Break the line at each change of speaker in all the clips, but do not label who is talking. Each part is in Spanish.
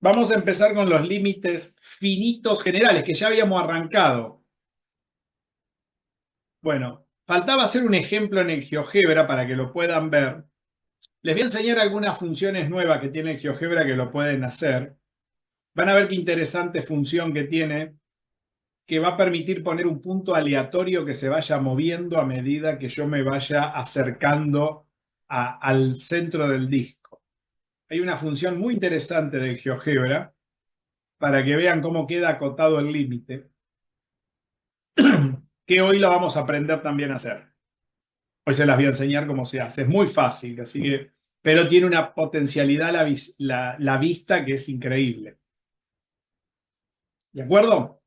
Vamos a empezar con los límites finitos generales, que ya habíamos arrancado. Bueno, faltaba hacer un ejemplo en el GeoGebra para que lo puedan ver. Les voy a enseñar algunas funciones nuevas que tiene el GeoGebra que lo pueden hacer. Van a ver qué interesante función que tiene, que va a permitir poner un punto aleatorio que se vaya moviendo a medida que yo me vaya acercando al centro del disco. Hay una función muy interesante del GeoGebra para que vean cómo queda acotado el límite, que hoy lo vamos a aprender también a hacer. Hoy se las voy a enseñar cómo se hace. Es muy fácil, así que, pero tiene una potencialidad la vista que es increíble. ¿De acuerdo?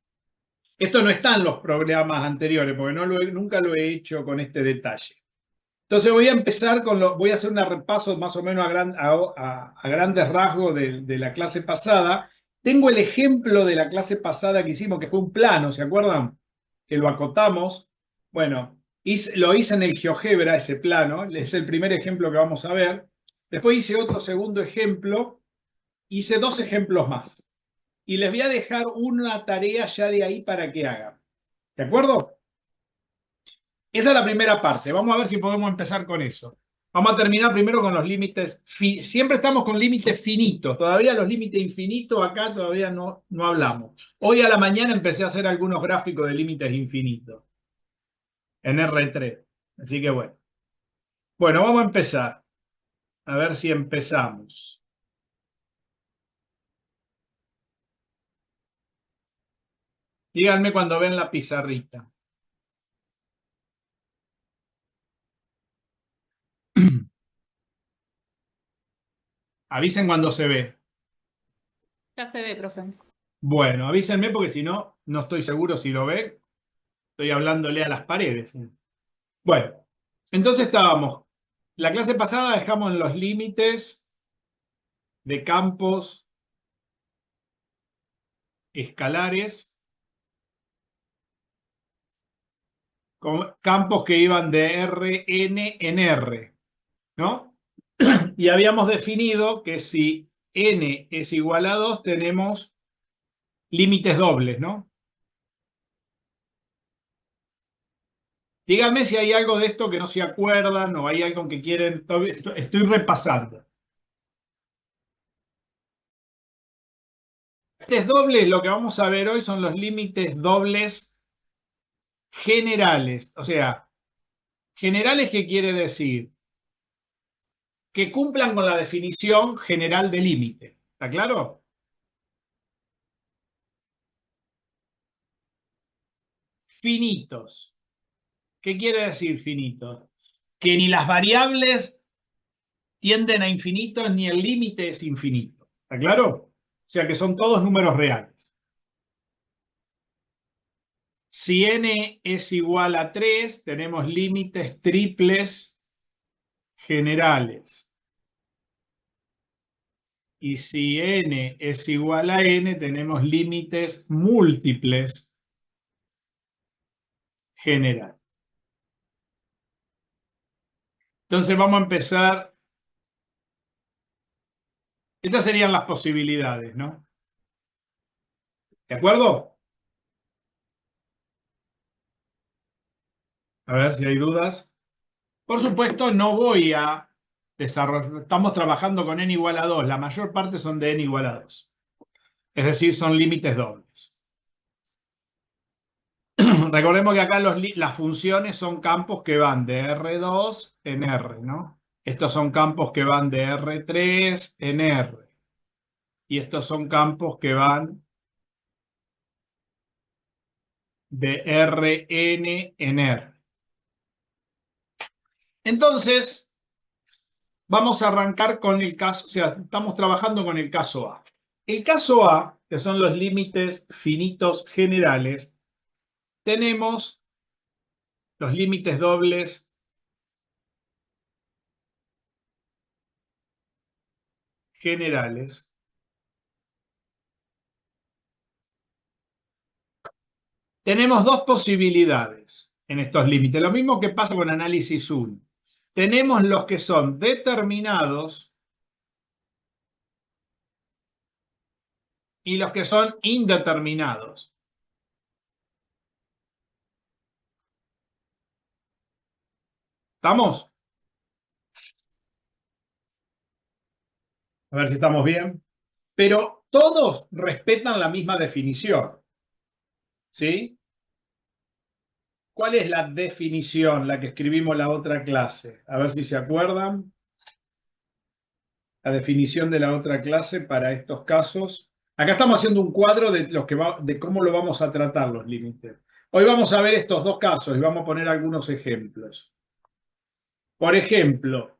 Esto no está en los programas anteriores, porque nunca lo he hecho con este detalle. Entonces voy a empezar voy a hacer un repaso más o menos a grandes rasgos de la clase pasada. Tengo el ejemplo de la clase pasada que hicimos, que fue un plano, ¿se acuerdan? Que lo acotamos. Bueno, lo hice en el GeoGebra, ese plano, es el primer ejemplo que vamos a ver. Después hice otro segundo ejemplo, hice dos ejemplos más. Y les voy a dejar una tarea ya de ahí para que hagan. ¿De acuerdo? Esa es la primera parte. Vamos a ver si podemos empezar con eso. Vamos a terminar primero con los límites. Siempre estamos con límites finitos. Todavía los límites infinitos acá todavía no hablamos. Hoy a la mañana empecé a hacer algunos gráficos de límites infinitos en R3. Así que bueno. Bueno, vamos a empezar. A ver si empezamos. Díganme cuando ven la pizarrita. Avisen cuando se ve.
Ya se ve, profe.
Bueno, avísenme porque si no, no estoy seguro si lo ve. Estoy hablándole a las paredes. Bueno, entonces estábamos. La clase pasada dejamos en los límites de campos escalares, con campos que iban de Rn en R, ¿no? Y habíamos definido que si n es igual a 2, tenemos límites dobles, ¿no? Díganme si hay algo de esto que no se acuerdan o hay algo que quieren. Estoy repasando. Límites dobles, lo que vamos a ver hoy son los límites dobles generales. O sea, generales, ¿qué quiere decir? Que cumplan con la definición general de límite. ¿Está claro? Finitos. ¿Qué quiere decir finitos? Que ni las variables tienden a infinitos ni el límite es infinito. ¿Está claro? O sea que son todos números reales. Si n es igual a 3, tenemos límites triples generales. Y si n es igual a n, tenemos límites múltiples generales. Entonces vamos a empezar. Estas serían las posibilidades, ¿no? ¿De acuerdo? A ver si hay dudas. Por supuesto, no voy a desarrollar. Estamos trabajando con n igual a 2. La mayor parte son de n igual a 2. Es decir, son límites dobles. Recordemos que acá las funciones son campos que van de R2 en R, ¿no? Estos son campos que van de R3 en R. Y estos son campos que van de Rn en R. Entonces, vamos a arrancar con el caso, o sea, estamos trabajando con el caso A. El caso A, que son los límites finitos generales, tenemos los límites dobles generales. Tenemos dos posibilidades en estos límites, lo mismo que pasa con análisis 1. Tenemos los que son determinados y los que son indeterminados. ¿Estamos? A ver si estamos bien. Pero todos respetan la misma definición. ¿Sí? ¿Cuál es la definición, la que escribimos la otra clase? A ver si se acuerdan. La definición de la otra clase para estos casos. Acá estamos haciendo un cuadro de, de cómo lo vamos a tratar los límites. Hoy vamos a ver estos dos casos y vamos a poner algunos ejemplos. Por ejemplo,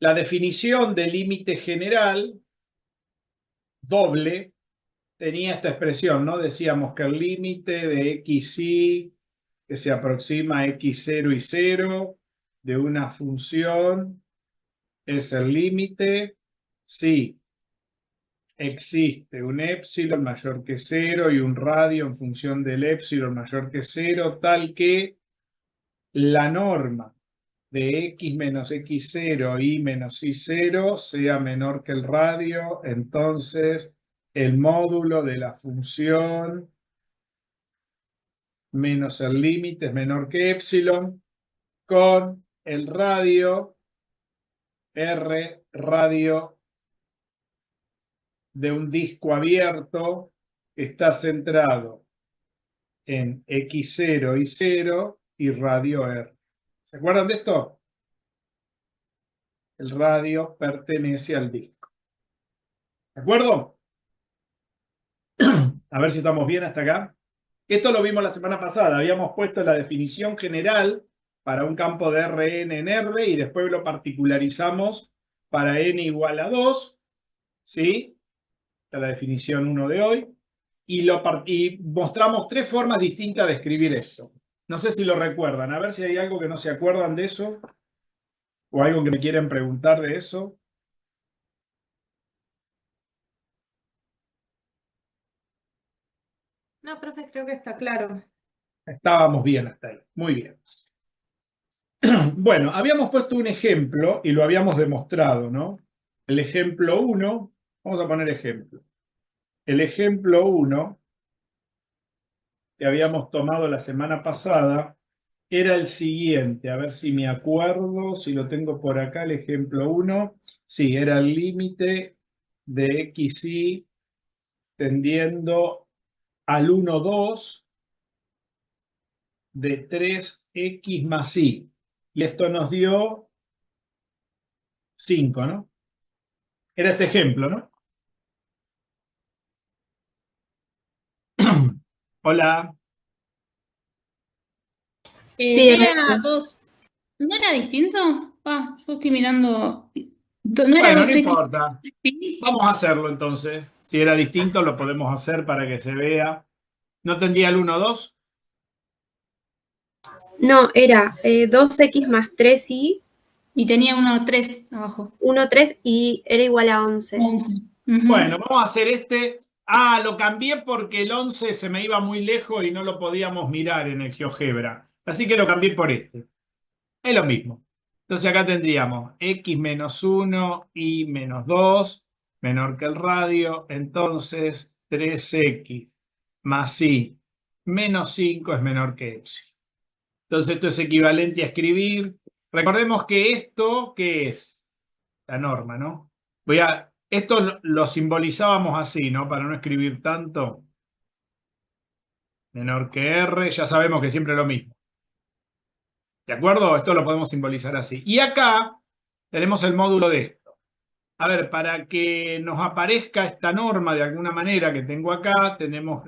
la definición de límite general doble tenía esta expresión, ¿no? Decíamos que el límite de xy que se aproxima a x0 y 0 de una función es el límite si existe un épsilon mayor que 0 y un radio en función del épsilon mayor que 0, tal que la norma de x menos x0 y menos y0 sea menor que el radio, entonces el módulo de la función menos el límite es menor que épsilon, con el radio, R radio de un disco abierto, está centrado en x0 y 0 y radio R. ¿Se acuerdan de esto? El radio pertenece al disco. ¿De acuerdo? A ver si estamos bien hasta acá. Esto lo vimos la semana pasada. Habíamos puesto la definición general para un campo de Rn en R y después lo particularizamos para n igual a 2. ¿Sí? Esta es la definición 1 de hoy. Y mostramos tres formas distintas de escribir esto. No sé si lo recuerdan. A ver si hay algo que no se acuerdan de eso o algo que me quieren preguntar de eso.
No, profe, creo que está claro.
Estábamos bien hasta ahí. Muy bien. Bueno, habíamos puesto un ejemplo y lo habíamos demostrado, ¿no? El ejemplo 1, vamos a poner ejemplo. El ejemplo 1 que habíamos tomado la semana pasada era el siguiente. A ver si me acuerdo, si lo tengo por acá, el ejemplo 1. Sí, era el límite de xy tendiendo al 1, 2 de 3x más y. Y esto nos dio 5, ¿no? Era este ejemplo, ¿no? Hola.
Sí,
Era
Ernesto.
dos. ¿No era distinto? Ah, yo estoy mirando. ¿No era
Bueno, no
2x?
importa. Vamos a hacerlo entonces. Si era distinto, lo podemos hacer para que se vea. ¿No tendría el 1, 2?
No, era 2x más 3y,
Y tenía 1, 3 abajo.
1, 3 y era igual a 11.
11.
Bueno, vamos a hacer este. Ah, lo cambié porque el 11 se me iba muy lejos y no lo podíamos mirar en el GeoGebra. Así que lo cambié por este. Es lo mismo. Entonces acá tendríamos x menos 1 y menos 2 menor que el radio. Entonces 3x más y menos 5 es menor que epsilon. Entonces esto es equivalente a escribir. Recordemos que esto, ¿qué es? La norma, ¿no? Esto lo simbolizábamos así, ¿no? Para no escribir tanto. Menor que R, ya sabemos que siempre es lo mismo. ¿De acuerdo? Esto lo podemos simbolizar así. Y acá tenemos el módulo de esto. A ver, para que nos aparezca esta norma de alguna manera que tengo acá,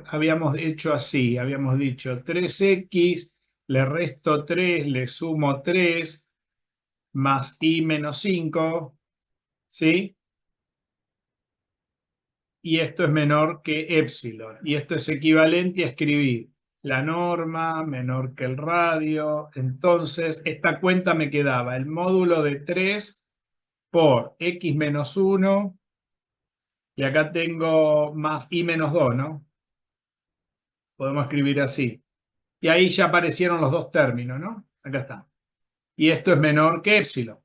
habíamos hecho así, habíamos dicho 3x, le resto 3, le sumo 3, más y menos 5, ¿sí? Y esto es menor que épsilon. Y esto es equivalente a escribir la norma menor que el radio. Entonces, esta cuenta me quedaba el módulo de 3 por x menos 1. Y acá tengo más y menos 2, ¿no? Podemos escribir así. Y ahí ya aparecieron los dos términos, ¿no? Acá está. Y esto es menor que épsilon.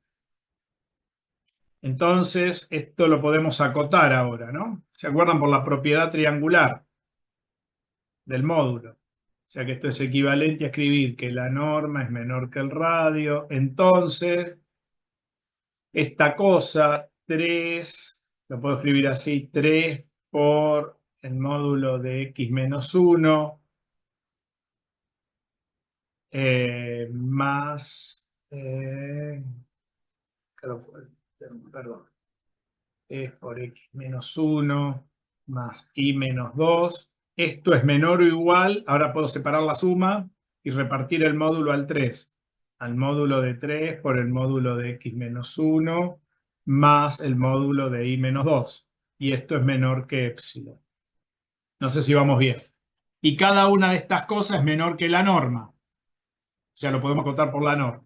Entonces, esto lo podemos acotar ahora, ¿no? ¿Se acuerdan por la propiedad triangular del módulo? O sea que esto es equivalente a escribir que la norma es menor que el radio. Entonces, esta cosa, 3, lo puedo escribir así, 3 por el módulo de x menos 1 más, perdón, es por x menos 1 más y menos 2. Esto es menor o igual, ahora puedo separar la suma y repartir el módulo al 3. Al módulo de 3 por el módulo de x menos 1 más el módulo de y menos 2. Y esto es menor que épsilon. No sé si vamos bien. Y cada una de estas cosas es menor que la norma. O sea, lo podemos contar por la norma.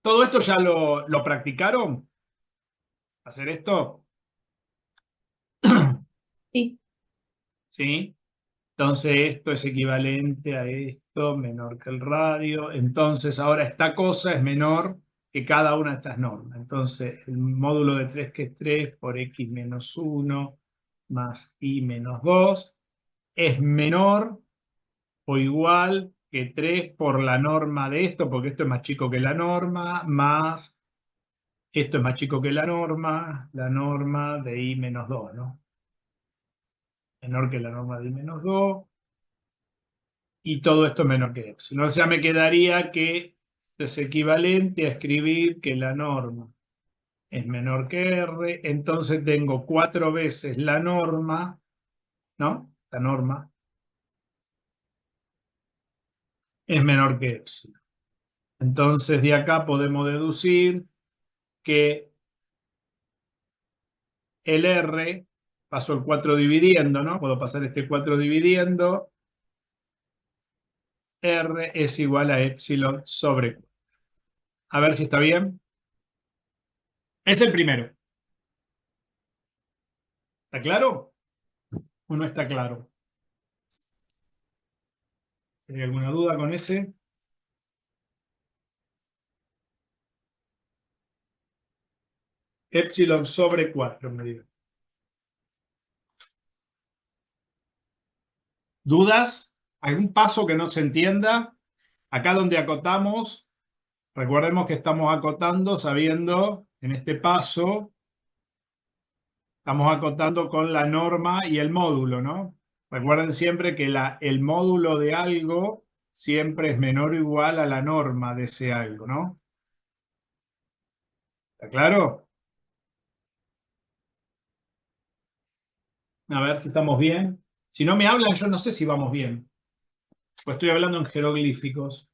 ¿Todo esto ya lo practicaron? ¿Hacer esto?
Sí.
¿Sí? Entonces esto es equivalente a esto, menor que el radio. Entonces ahora esta cosa es menor que cada una de estas normas. Entonces el módulo de 3 que es 3 por x menos 1 más y menos 2 es menor o igual que 3 por la norma de esto, porque esto es más chico que la norma, más esto es más chico que la norma de y menos 2, ¿no? Menor que la norma de y menos 2. Y todo esto menor que epsilon. O sea, me quedaría que es equivalente a escribir que la norma es menor que R, entonces tengo 4 veces la norma, ¿no? La norma es menor que epsilon. Entonces de acá podemos deducir que el R, paso el 4 dividiendo, ¿no? Puedo pasar este 4 dividiendo, R es igual a epsilon sobre 4. A ver si está bien. Es el primero. ¿Está claro? ¿O no está claro? ¿Hay alguna duda con ese? Epsilon sobre 4, me digo. ¿Dudas? ¿Algún paso que no se entienda? Acá donde acotamos, recordemos que estamos acotando sabiendo, en este paso, estamos acotando con la norma y el módulo, ¿no? Recuerden siempre que el módulo de algo siempre es menor o igual a la norma de ese algo, ¿no? ¿Está claro? A ver si estamos bien. Si no me hablan, yo no sé si vamos bien. Pues estoy hablando en jeroglíficos.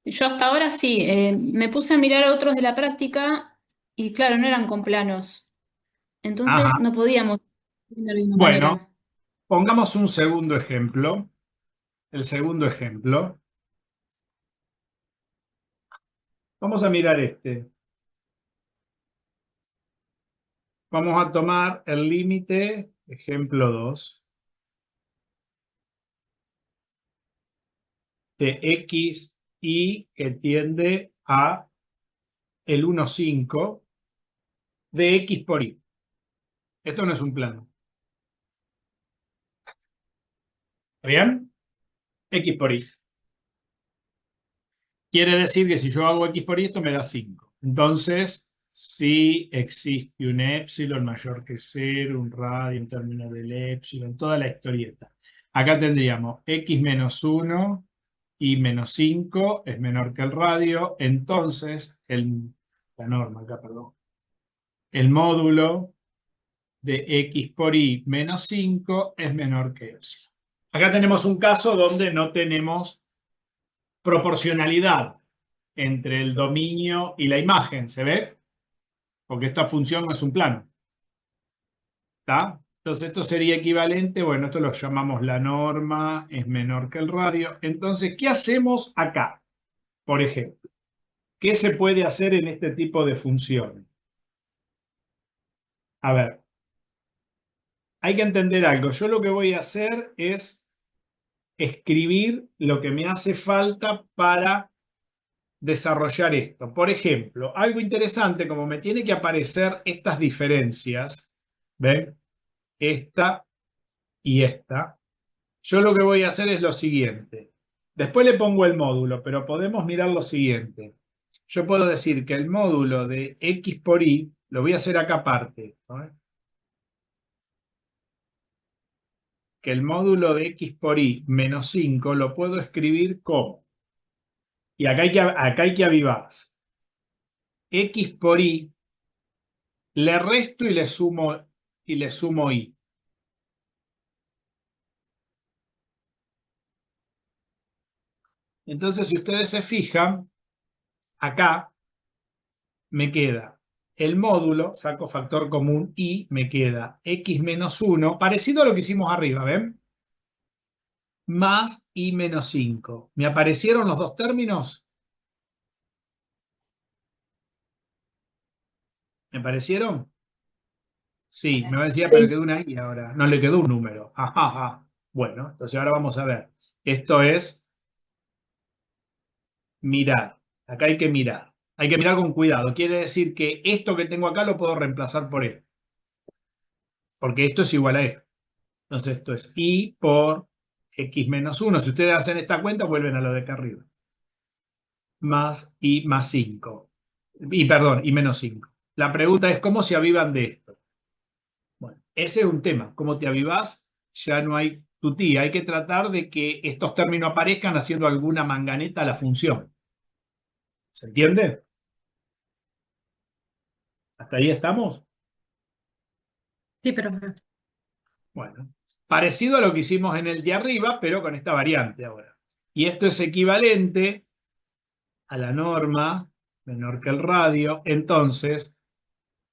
Yo hasta ahora sí, me puse a mirar a otros de la práctica y claro, no eran con planos.
Ajá.
Entonces no podíamos de la misma
Bueno,
manera.
pongamos un segundo ejemplo. El segundo ejemplo. Vamos a mirar este. Vamos a tomar el límite, ejemplo 2, de x y que tiende a el 1,5 de x por y. Esto no es un plano. ¿Está bien? X por y. Quiere decir que si yo hago x por y, esto me da 5. Entonces, si existe un épsilon mayor que 0, un radio en términos del épsilon, toda la historieta. Acá tendríamos x menos 1 y menos 5 es menor que el radio. Entonces, la norma acá, perdón. El módulo de x por y menos 5 es menor que épsilon. Acá tenemos un caso donde no tenemos proporcionalidad entre el dominio y la imagen, ¿se ve? Porque esta función no es un plano, ¿está? Entonces esto sería equivalente, bueno, esto lo llamamos la norma, es menor que el radio. Entonces, ¿qué hacemos acá? Por ejemplo, ¿qué se puede hacer en este tipo de funciones? A ver, hay que entender algo. Yo lo que voy a hacer es escribir lo que me hace falta para desarrollar esto. Por ejemplo, algo interesante, como me tiene que aparecer estas diferencias, ¿ven? Esta y esta. Yo lo que voy a hacer es lo siguiente. Después le pongo el módulo, pero podemos mirar lo siguiente. Yo puedo decir que el módulo de x por y, lo voy a hacer acá aparte, ¿no? Que el módulo de x por y menos 5 lo puedo escribir como, y acá hay que avivarse, x por y, le resto y le sumo y. Entonces, si ustedes se fijan, acá me queda el módulo, saco factor común y me queda x menos 1, parecido a lo que hicimos arriba, ¿ven? Más y menos 5. ¿Me aparecieron los dos términos? ¿Me aparecieron? Sí, me va a decir, pero le
Sí.
quedó una i ahora. No le quedó un número. Ajá, ajá. Bueno, entonces ahora vamos a ver. Esto es mirar. Acá hay que mirar. Hay que mirar con cuidado. Quiere decir que esto que tengo acá lo puedo reemplazar por esto. Porque esto es igual a esto. Entonces esto es y por x menos 1. Si ustedes hacen esta cuenta, vuelven a lo de acá arriba. Más y más 5. Y perdón, y menos 5. La pregunta es, ¿cómo se avivan de esto? Bueno, ese es un tema. ¿Cómo te avivás? Ya no hay tutía. Hay que tratar de que estos términos aparezcan haciendo alguna manganeta a la función. ¿Se entiende? ¿Hasta ahí estamos?
Sí, profe.
Bueno, parecido a lo que hicimos en el de arriba, pero con esta variante ahora. Y esto es equivalente a la norma menor que el radio. Entonces,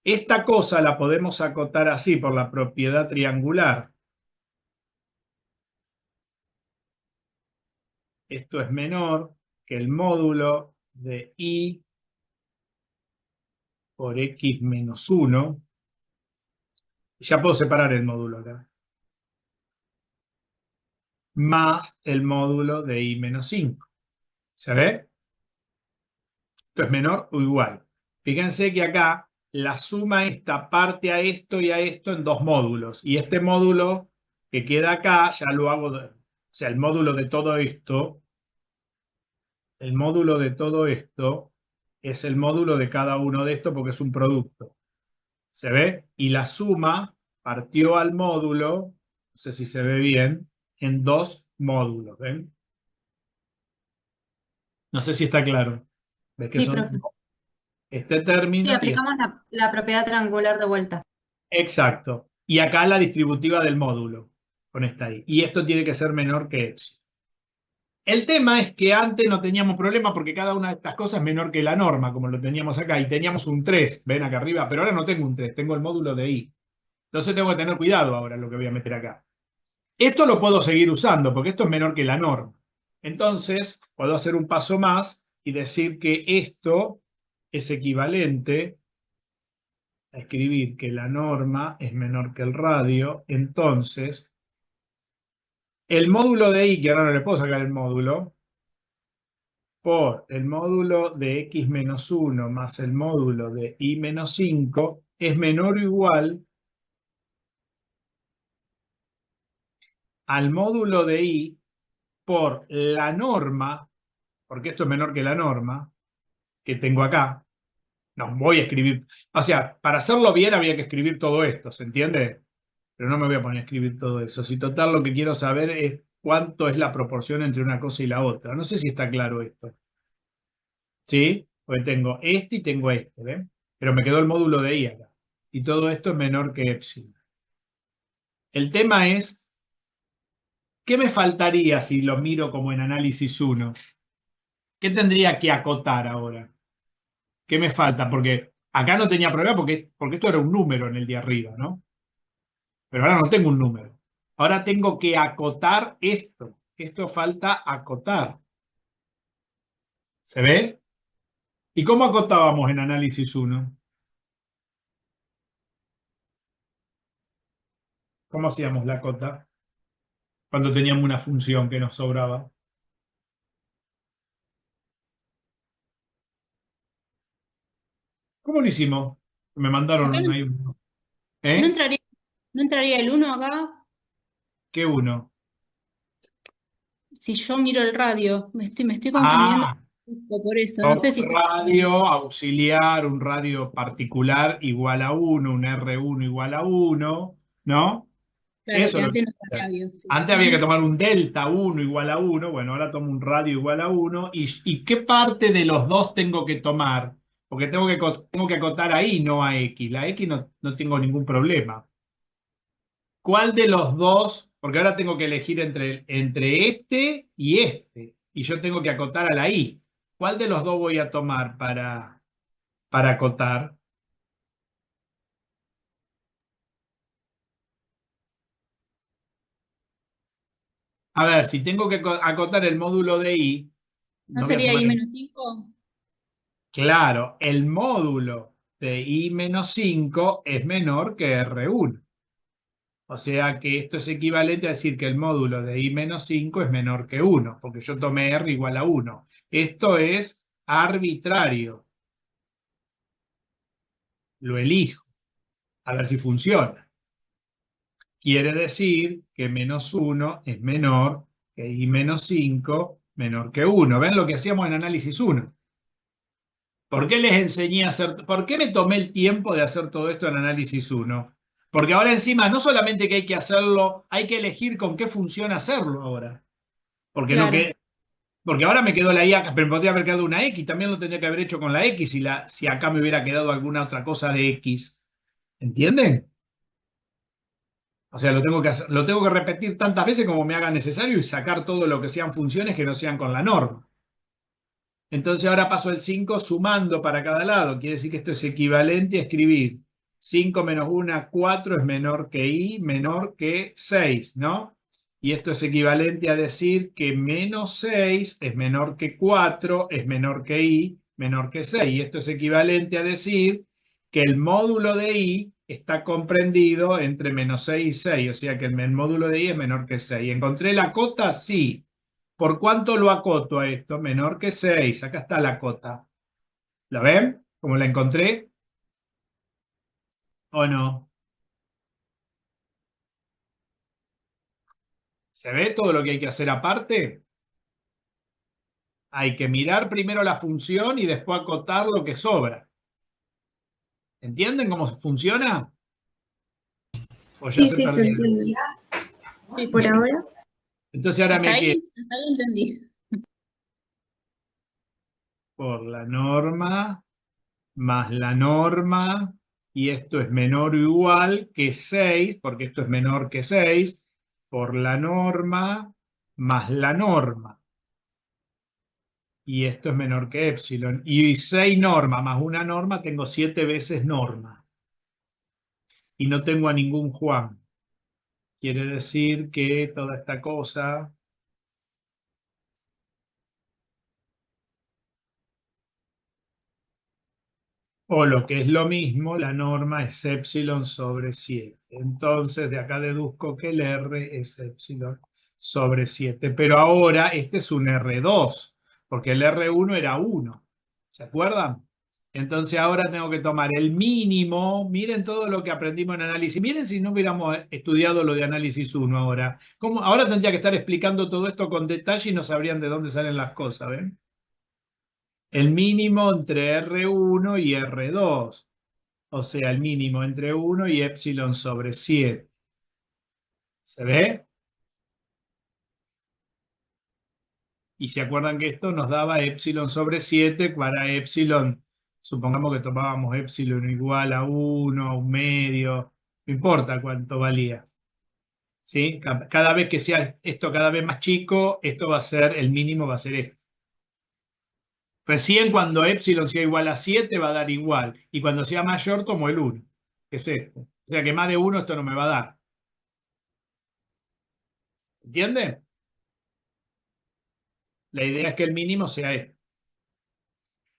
esta cosa la podemos acotar así por la propiedad triangular. Esto es menor que el módulo de y por x menos 1. Ya puedo separar el módulo acá. Más el módulo de i menos 5. ¿Se ve? Esto es menor o igual. Fíjense que acá la suma esta parte a esto y a esto en dos módulos. Y este módulo que queda acá ya lo hago, o sea, el módulo de todo esto, el módulo de todo esto es el módulo de cada uno de estos porque es un producto. ¿Se ve? Y la suma partió al módulo, no sé si se ve bien, en dos módulos. ¿Ven? No sé si está claro. ¿Ves que
Sí,
son
profe.
este
Sí,
término y este?
aplicamos la propiedad triangular de vuelta.
Exacto. Y acá la distributiva del módulo, con esta i. Y esto tiene que ser menor que epsilon. El tema es que antes no teníamos problema porque cada una de estas cosas es menor que la norma, como lo teníamos acá, y teníamos un 3, ven acá arriba, pero ahora no tengo un 3, tengo el módulo de i. Entonces tengo que tener cuidado ahora en lo que voy a meter acá. Esto lo puedo seguir usando porque esto es menor que la norma. Entonces, puedo hacer un paso más y decir que esto es equivalente a escribir que la norma es menor que el radio. Entonces, el módulo de i, que ahora no le puedo sacar el módulo, por el módulo de x menos 1 más el módulo de y menos 5 es menor o igual al módulo de i por la norma, porque esto es menor que la norma, que tengo acá. No voy a escribir, o sea, para hacerlo bien había que escribir todo esto, ¿se entiende? Pero no me voy a poner a escribir todo eso. Si total lo que quiero saber es cuánto es la proporción entre una cosa y la otra. No sé si está claro esto. ¿Sí? Porque tengo este y tengo este, ¿ven? Pero me quedó el módulo de i acá. Y todo esto es menor que epsilon. El tema es, ¿qué me faltaría si lo miro como en análisis 1? ¿Qué tendría que acotar ahora? ¿Qué me falta? Porque acá no tenía problema porque esto era un número en el de arriba, ¿no? Pero ahora no tengo un número. Ahora tengo que acotar esto. Esto falta acotar. ¿Se ve? ¿Y cómo acotábamos en análisis 1? ¿Cómo hacíamos la cota? Cuando teníamos una función que nos sobraba. ¿Cómo lo hicimos? Me mandaron
Acá no,
ahí.
no
¿Eh?
entraría, no entraría el 1 acá.
¿Qué uno?
Si yo miro el radio, me estoy confundiendo
Ah,
por eso. No sé
un
si está bien.
radio auxiliar, un radio particular igual a uno, un R1 igual a uno, ¿no?
Claro,
Eso
que
es lo que
antes no
hay que
era
hacer.
radio. Sí.
Antes había que tomar un delta 1 igual a uno, bueno, ahora tomo un radio igual a uno. ¿Y qué parte de los dos tengo que tomar? Porque tengo que acotar ahí, no a X. La X no tengo ningún problema. ¿Cuál de los dos? Porque ahora tengo que elegir entre este y este. Y yo tengo que acotar a la I. ¿Cuál de los dos voy a tomar para acotar? A ver, si tengo que acotar el módulo de I,
¿No
no voy a
sería
tomar.
I-5?
Claro, el módulo de I-5 es menor que R1. O sea que esto es equivalente a decir que el módulo de I-5 es menor que 1, porque yo tomé R igual a 1. Esto es arbitrario. Lo elijo, a ver si funciona. Quiere decir que menos 1 es menor que I-5 menor que 1. ¿Ven lo que hacíamos en análisis 1? ¿Por qué les enseñé a hacer, por qué me tomé el tiempo de hacer todo esto en análisis 1? Porque ahora encima no solamente que hay que hacerlo, hay que elegir con qué funciona hacerlo ahora. Porque, no
Claro,
que, porque ahora me quedó la Y acá, pero podría haber quedado una X, también lo tendría que haber hecho con la X si acá me hubiera quedado alguna otra cosa de X. ¿Entienden? O sea, lo tengo que repetir tantas veces como me haga necesario y sacar todo lo que sean funciones que no sean con la norma. Entonces ahora paso el 5 sumando para cada lado. Quiere decir que esto es equivalente a escribir 5 menos 1, 4 es menor que I, menor que 6, ¿no? Y esto es equivalente a decir que menos 6 es menor que 4, es menor que I, menor que 6. Y esto es equivalente a decir que el módulo de I está comprendido entre menos 6 y 6. O sea que el módulo de I es menor que 6. ¿Encontré la cota? Sí. ¿Por cuánto lo acoto a esto? Menor que 6. Acá está la cota. ¿La ven? ¿Cómo la encontré? ¿O no? ¿Se ve todo lo que hay que hacer aparte? Hay que mirar primero la función y después acotar lo que sobra. ¿Entienden cómo funciona? ¿O ya
Sí,
se
sí, se
perdieron?
entiende.
sí,
Por
sí.
ahora.
Entonces ahora
Hasta
me quedo
ahí entendí.
por la norma más la norma, y esto es menor o igual que 6, porque esto es menor que 6, por la norma más la norma. Y esto es menor que epsilon. Y 6 norma más una norma, tengo 7 veces norma. Y no tengo a ningún Juan. Quiere decir que toda esta cosa o lo que es lo mismo, la norma es epsilon sobre 7. Entonces, de acá deduzco que el R es epsilon sobre 7. Pero ahora este es un R2, porque el R1 era 1. ¿Se acuerdan? Entonces ahora tengo que tomar el mínimo. Miren todo lo que aprendimos en análisis. Miren si no hubiéramos estudiado lo de análisis 1 ahora. Ahora tendría que estar explicando todo esto con detalle y no sabrían de dónde salen las cosas, ¿ven? El mínimo entre R1 y R2. O sea, el mínimo entre 1 y epsilon sobre 7. ¿Se ve? Y se acuerdan que esto nos daba epsilon sobre 7 para epsilon, supongamos que tomábamos epsilon igual a 1, a un medio, no importa cuánto valía. ¿Sí? Cada vez que sea esto cada vez más chico, esto va a ser, el mínimo va a ser esto. Recién cuando epsilon sea igual a 7 va a dar igual. Y cuando sea mayor tomo el 1, que es esto. O sea que más de 1 esto no me va a dar. ¿Entiende? La idea es que el mínimo sea esto.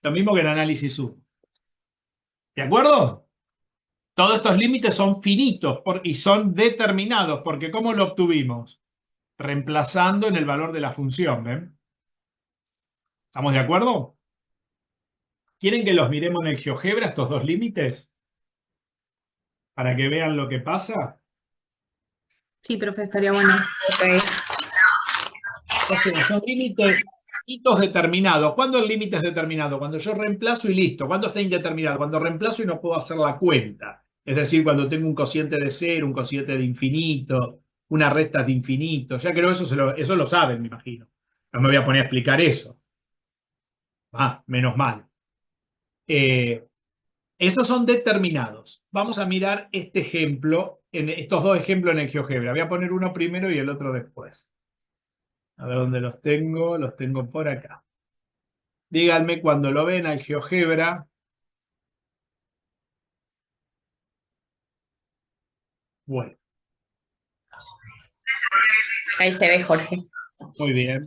Lo mismo que el análisis 1. ¿De acuerdo? Todos estos límites son finitos y son determinados, porque ¿cómo lo obtuvimos? Reemplazando en el valor de la función. ¿Ven? ¿Estamos de acuerdo? ¿Quieren que los miremos en el GeoGebra, estos dos límites? Para que vean lo que pasa.
Sí, profe, estaría bueno.
Ok.
O sea, son límites, hitos determinados. ¿Cuándo el límite es determinado? Cuando yo reemplazo y listo. ¿Cuándo está indeterminado? Cuando reemplazo y no puedo hacer la cuenta. Es decir, cuando tengo un cociente de cero, un cociente de infinito, una resta de infinito. Ya creo eso lo saben, me imagino. No me voy a poner a explicar eso. Ah, menos mal. Estos son determinados. Vamos a mirar este ejemplo, estos dos ejemplos en el GeoGebra. Voy a poner uno primero y el otro después. A ver dónde los tengo. Los tengo por acá. Díganme cuando lo ven al GeoGebra. Bueno,
Ahí se ve, Jorge.
muy bien.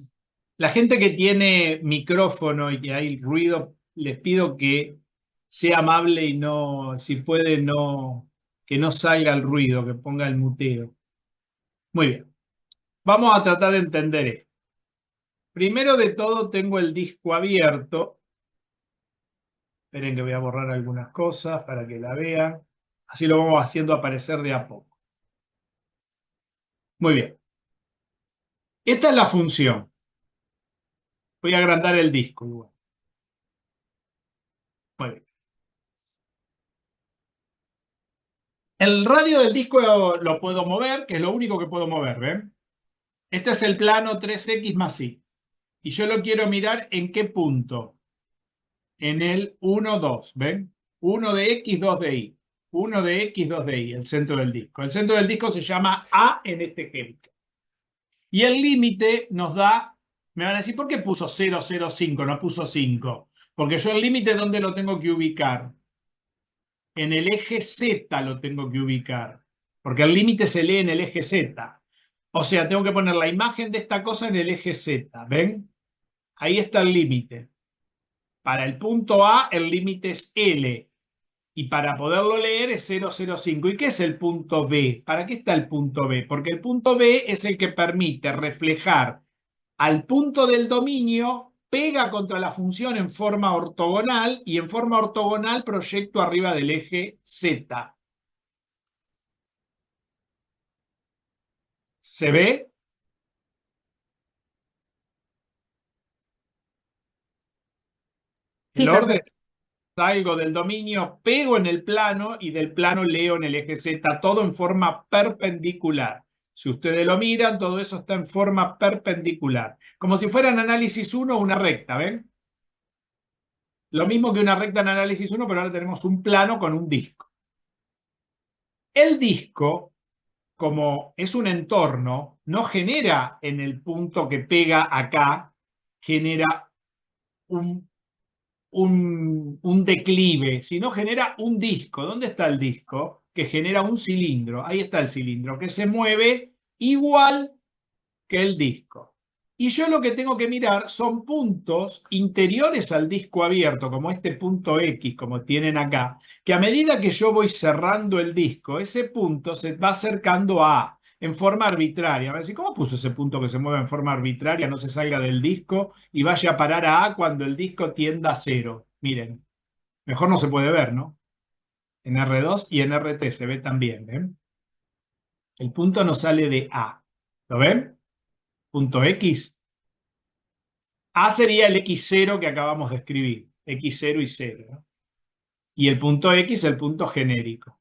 La gente que tiene micrófono y que hay ruido, les pido que sea amable y no, si puede, no, que no salga el ruido, que ponga el muteo. Muy bien. Vamos a tratar de entender esto. Primero de todo tengo el disco abierto. Esperen que voy a borrar algunas cosas para que la vean. Así lo vamos haciendo aparecer de a poco. Muy bien. Esta es la función. Voy a agrandar el disco igual. Muy bien. El radio del disco lo puedo mover, que es lo único que puedo mover, ¿ven? Este es el plano 3x más y. Y yo lo quiero mirar en qué punto. En el 1, 2, ¿ven? 1 de x, 2 de y. 1 de x, 2 de y, el centro del disco. El centro del disco se llama A en este ejemplo. Y el límite nos da, me van a decir, ¿por qué puso 0, 0, 5? No puso 5. Porque yo el límite, ¿dónde lo tengo que ubicar? En el eje Z lo tengo que ubicar. Porque el límite se lee en el eje Z. O sea, tengo que poner la imagen de esta cosa en el eje Z. ¿Ven? Ahí está el límite. Para el punto A, el límite es L. Y para poderlo leer es 0,05. ¿Y qué es el punto B? ¿Para qué está el punto B? Porque el punto B es el que permite reflejar al punto del dominio, pega contra la función en forma ortogonal y en forma ortogonal proyecto arriba del eje Z. ¿Se ve?
Sí,
El orden.
profe.
Salgo del dominio, pego en el plano y del plano leo en el eje Z, todo en forma perpendicular. Si ustedes lo miran, todo eso está en forma perpendicular. Como si fuera en análisis 1 una recta, ¿ven? Lo mismo que una recta en análisis 1, pero ahora tenemos un plano con un disco. El disco, como es un entorno, no genera en el punto que pega acá, genera un declive, sino genera un disco. ¿Dónde está el disco? Que genera un cilindro. Ahí está el cilindro, que se mueve igual que el disco. Y yo lo que tengo que mirar son puntos interiores al disco abierto, como este punto X, como tienen acá, que a medida que yo voy cerrando el disco, ese punto se va acercando a A en forma arbitraria. A ver si, ¿cómo puso ese punto que se mueve en forma arbitraria, no se salga del disco y vaya a parar a A cuando el disco tienda a 0? Miren, mejor no se puede ver, ¿no? En R2 y en RT se ve también, ¿ven? El punto no sale de A. ¿Lo ven? Punto X. A sería el X0 que acabamos de escribir. X0 y 0, ¿no? Y el punto X, el punto genérico.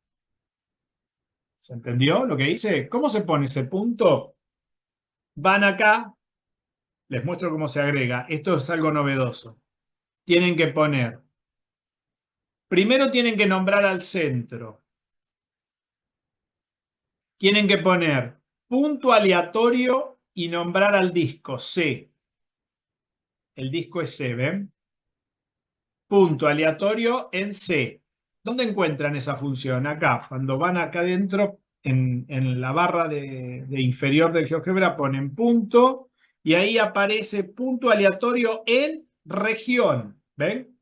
¿Se entendió lo que hice? ¿Cómo se pone ese punto? Van acá, les muestro cómo se agrega. Esto es algo novedoso. Tienen que poner, primero tienen que nombrar al centro. Tienen que poner punto aleatorio y nombrar al disco, C. El disco es C, ¿ven? Punto aleatorio en C. ¿Dónde encuentran esa función? Acá, cuando van acá adentro, en la barra de inferior del GeoGebra ponen punto y ahí aparece punto aleatorio en región, ¿ven?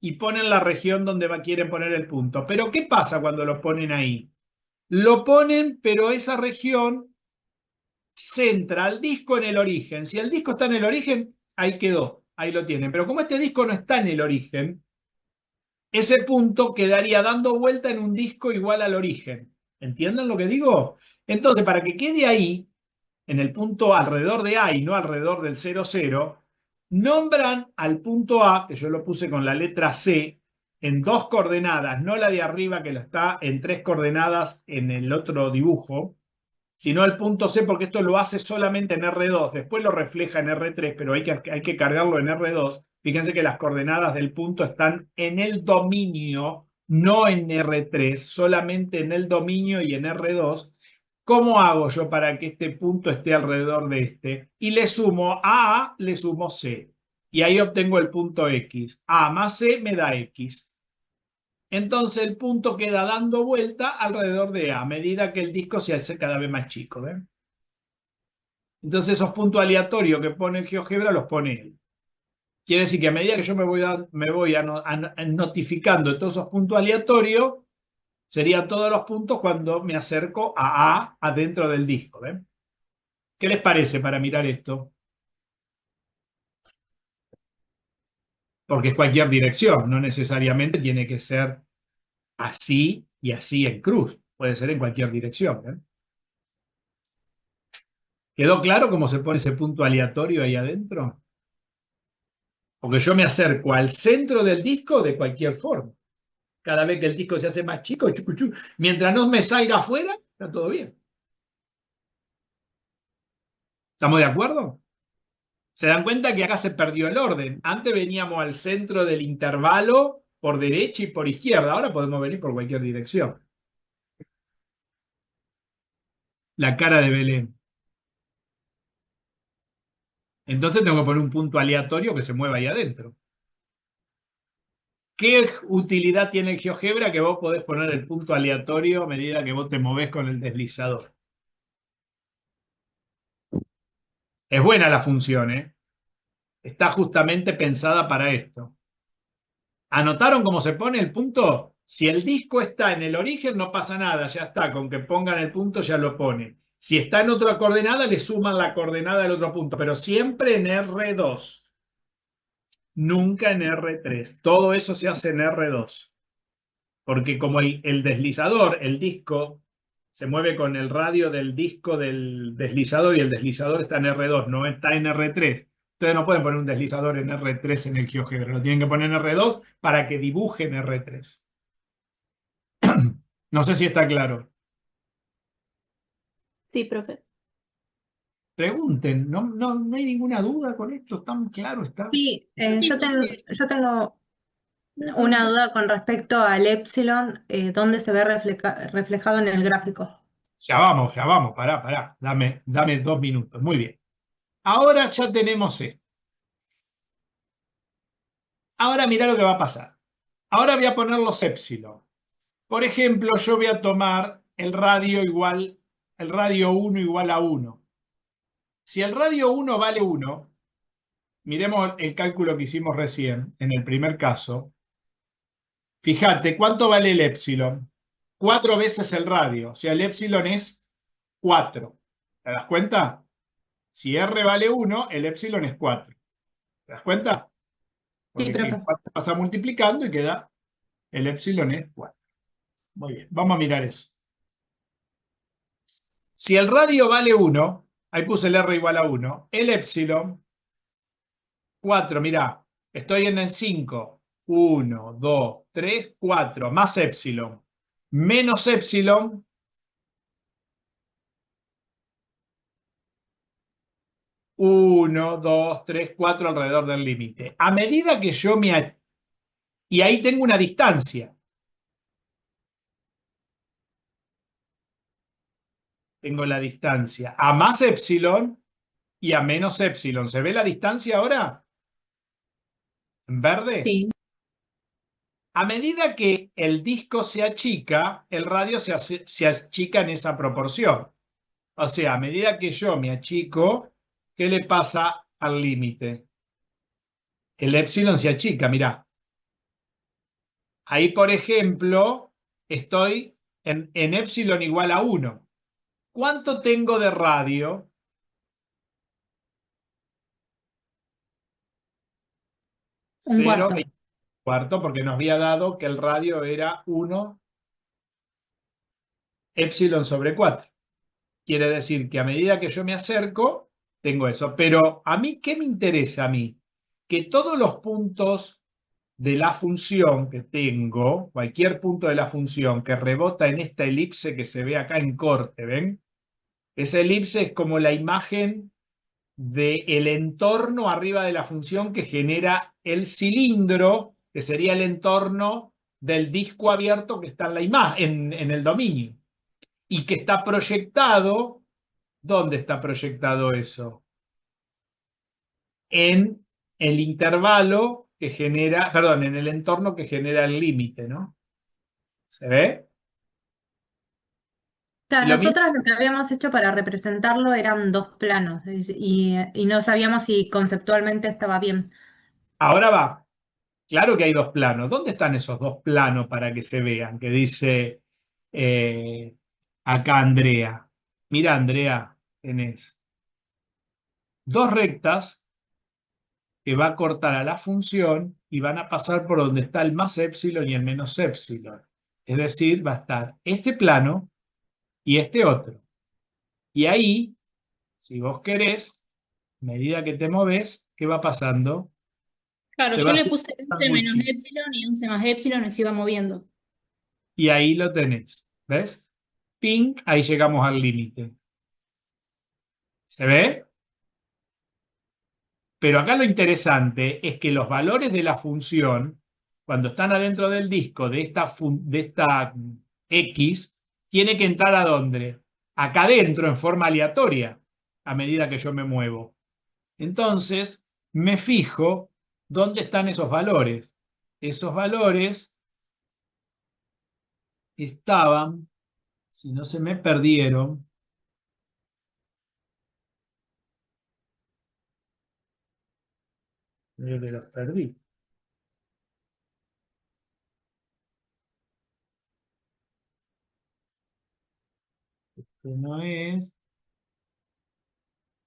Y ponen la región donde quieren poner el punto. Pero ¿qué pasa cuando lo ponen ahí? Lo ponen, pero esa región centra al disco en el origen. Si el disco está en el origen, ahí quedó, ahí lo tienen. Pero como este disco no está en el origen, ese punto quedaría dando vuelta en un disco igual al origen. ¿Entienden lo que digo? Entonces, para que quede ahí, en el punto alrededor de A y no alrededor del 0, 0, nombran al punto A, que yo lo puse con la letra C, en 2 coordenadas, no la de arriba que lo está en 3 coordenadas en el otro dibujo, sino el punto C, porque esto lo hace solamente en R2, después lo refleja en R3, pero hay que cargarlo en R2. Fíjense que las coordenadas del punto están en el dominio, no en R3, solamente en el dominio y en R2. ¿Cómo hago yo para que este punto esté alrededor de este? Y le sumo a A, le sumo C. Y ahí obtengo el punto X. A más C me da X. Entonces el punto queda dando vuelta alrededor de A, a medida que el disco se hace cada vez más chico. ¿Ven? Entonces esos puntos aleatorios que pone el GeoGebra los pone él. Quiere decir que a medida que yo me voy notificando todos esos puntos aleatorios, serían todos los puntos cuando me acerco a A adentro del disco. ¿Ven? ¿Qué les parece para mirar esto? Porque es cualquier dirección, no necesariamente tiene que ser así y así en cruz. Puede ser en cualquier dirección. ¿Ven? ¿Quedó claro cómo se pone ese punto aleatorio ahí adentro? Porque yo me acerco al centro del disco de cualquier forma. Cada vez que el disco se hace más chico, mientras no me salga afuera, está todo bien. ¿Estamos de acuerdo? Se dan cuenta que acá se perdió el orden. Antes veníamos al centro del intervalo por derecha y por izquierda. Ahora podemos venir por cualquier dirección. La cara de Belén. Entonces tengo que poner un punto aleatorio que se mueva ahí adentro. ¿Qué utilidad tiene el GeoGebra? Que vos podés poner el punto aleatorio a medida que vos te movés con el deslizador. Es buena la función, ¿eh? Está justamente pensada para esto. ¿Anotaron cómo se pone el punto? Si el disco está en el origen, no pasa nada, ya está. Con que pongan el punto ya lo ponen. Si está en otra coordenada, le suman la coordenada del otro punto, pero siempre en R2. Nunca en R3. Todo eso se hace en R2. Porque como el deslizador, el disco, se mueve con el radio del disco del deslizador y el deslizador está en R2, no está en R3. Ustedes no pueden poner un deslizador en R3 en el GeoGebra, lo tienen que poner en R2 para que dibujen R3. No sé si está claro.
Sí, profe.
Pregunten, no hay ninguna duda con esto, está muy claro, está.
Sí, yo tengo una duda con respecto al epsilon, ¿dónde se ve reflejado en el gráfico?
Ya vamos, pará, dame 2 minutos, muy bien. Ahora ya tenemos esto. Ahora mirá lo que va a pasar. Ahora voy a poner los épsilon. Por ejemplo, yo voy a tomar el radio 1 igual a 1. Si el radio 1 vale 1, miremos el cálculo que hicimos recién, en el primer caso. Fíjate, ¿cuánto vale el épsilon? 4 veces el radio, o sea, el épsilon es 4. ¿Te das cuenta? Si R vale 1, el épsilon es 4. ¿Te das cuenta?
Sí,
Porque
profe.
el 4 pasa multiplicando y queda el épsilon es 4. Muy bien, vamos a mirar eso. Si el radio vale 1, ahí puse el R igual a 1, el épsilon, 4, mirá, estoy en el 5. 1, 2, 3, 4, más épsilon, menos épsilon, 1, 2, 3, 4 alrededor del límite. A medida que yo me... Y ahí tengo una distancia. Tengo la distancia a más épsilon y a menos épsilon. ¿Se ve la distancia ahora? ¿En verde?
Sí.
A medida que el disco se achica, el radio se achica en esa proporción. O sea, a medida que yo me achico, ¿qué le pasa al límite? El épsilon se achica, mirá. Ahí, por ejemplo, estoy en épsilon igual a 1. ¿Cuánto tengo de radio?
Un cuarto.
cuarto, porque nos había dado que el radio era 1 epsilon sobre 4. Quiere decir que a medida que yo me acerco, tengo eso. Pero a mí, ¿qué me interesa a mí? Que todos los puntos de la función que tengo, cualquier punto de la función que rebota en esta elipse que se ve acá en corte, ¿ven? Esa elipse es como la imagen del entorno arriba de la función que genera el cilindro, que sería el entorno del disco abierto que está en la imagen, en el dominio, y que está proyectado. ¿Dónde está proyectado eso? En el intervalo que genera, perdón, en el entorno que genera el límite, ¿no? ¿Se ve? Y
Claro,
lo mismo,
nosotros lo que habíamos hecho para representarlo eran dos planos y no sabíamos si conceptualmente estaba bien.
ahora va. Claro que hay dos planos. ¿Dónde están esos dos planos para que se vean? Que dice eh, acá Andrea. Mira, Andrea, tenés dos rectas que va a cortar a la función y van a pasar por donde está el más épsilon y el menos épsilon. Es decir, va a estar este plano y este otro. Y ahí, si vos querés, a medida que te movés, ¿qué va pasando?
Claro,
Se va
yo le
haciendo
puse
un
11 menos
sanguchito.
epsilon y 11 más epsilon y se iba moviendo.
Y ahí lo tenés. ¿Ves? Ping, ahí llegamos al límite. ¿Se ve? Pero acá lo interesante es que los valores de la función, cuando están adentro del disco de esta X, tiene que entrar ¿a dónde? Acá adentro en forma aleatoria, a medida que yo me muevo. Entonces, me fijo dónde están esos valores. Esos valores estaban, si no se me perdieron, creo que los perdí. Que no es.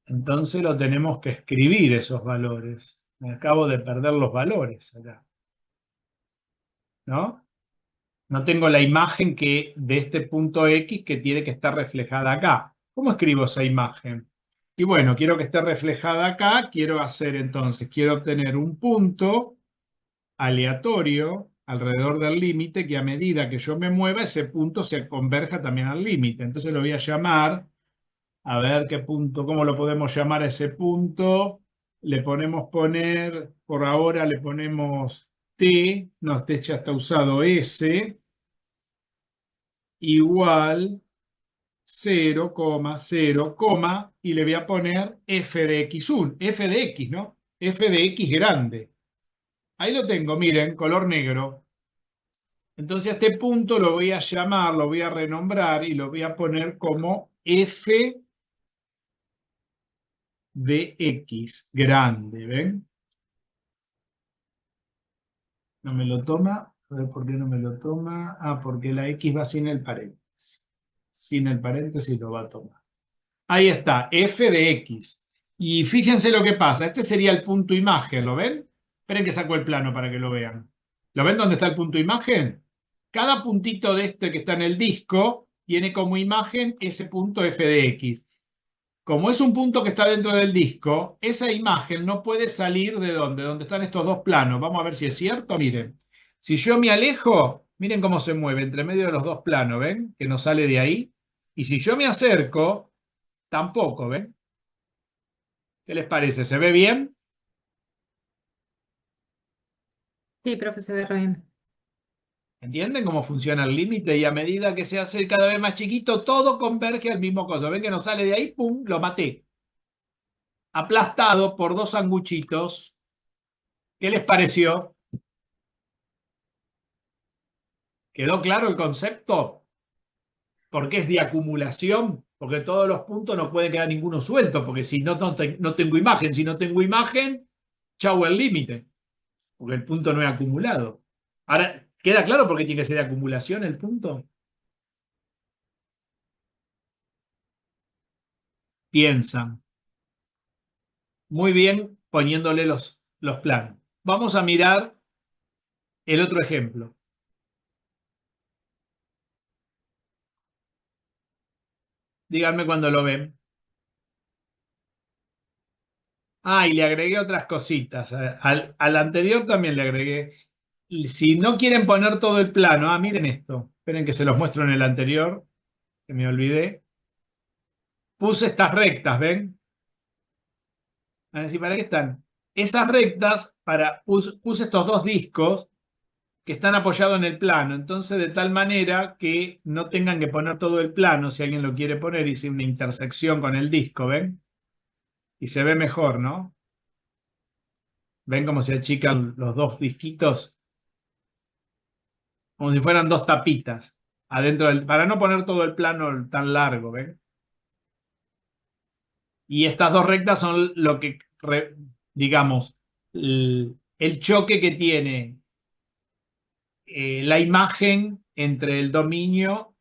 Entonces lo tenemos que escribir esos valores. Me acabo de perder los valores acá, ¿no? No tengo la imagen de este punto X que tiene que estar reflejada acá. ¿Cómo escribo esa imagen? Y bueno, quiero que esté reflejada acá. Quiero obtener un punto aleatorio alrededor del límite que a medida que yo me mueva, ese punto se converja también al límite. Entonces lo voy a llamar. A ver qué punto, cómo lo podemos llamar a ese punto. Le ponemos por ahora le ponemos T, no, T ya está usado S, igual 0,0, y le voy a poner f de x1, f de x, ¿no? F de x grande. Ahí lo tengo, miren, color negro. Entonces a este punto lo voy a llamar, lo voy a renombrar y lo voy a poner como f de x grande, ¿ven? No me lo toma. A ver por qué no me lo toma. Ah, porque la X va sin el paréntesis. Sin el paréntesis lo va a tomar. Ahí está, f de x. Y fíjense lo que pasa. Este sería el punto imagen, ¿lo ven? Esperen que saco el plano para que lo vean. ¿Lo ven dónde está el punto imagen? Cada puntito de este que está en el disco tiene como imagen ese punto f de x. Como es un punto que está dentro del disco, esa imagen no puede salir ¿de dónde? Donde están estos dos planos. Vamos a ver si es cierto. Miren, si yo me alejo, miren cómo se mueve entre medio de los dos planos, ¿ven? Que no sale de ahí. Y si yo me acerco, tampoco, ¿ven? ¿Qué les parece? ¿Se ve bien?
Sí, profe, se ve re bien.
¿Entienden cómo funciona el límite? Y a medida que se hace cada vez más chiquito, todo converge al mismo cosa. ¿Ven que no sale de ahí? ¡Pum! Lo maté. Aplastado por dos sanguchitos. ¿Qué les pareció? ¿Quedó claro el concepto? ¿Por qué es de acumulación? Porque todos los puntos no puede quedar ninguno suelto, porque si no, no tengo imagen. Si no tengo imagen, chau el límite, porque el punto no es acumulado. Ahora, ¿queda claro por qué tiene que ser de acumulación el punto? Piensan. Muy bien poniéndole los planos. Vamos a mirar el otro ejemplo. Díganme cuando lo ven. Ah, y le agregué otras cositas. Al anterior también le agregué. Y si no quieren poner todo el plano, miren esto. Esperen que se los muestro en el anterior, que me olvidé. Puse estas rectas, ¿ven? Van a decir, ¿para qué están? Esas rectas, puse estos dos discos que están apoyados en el plano. Entonces, de tal manera que no tengan que poner todo el plano, si alguien lo quiere poner, hice una intersección con el disco, ¿ven? Y se ve mejor, ¿no? ¿Ven cómo se achican los dos disquitos? Como si fueran dos tapitas adentro para no poner todo el plano tan largo, ¿ven? Y estas dos rectas son lo que, digamos, el choque que tiene la imagen entre el dominio,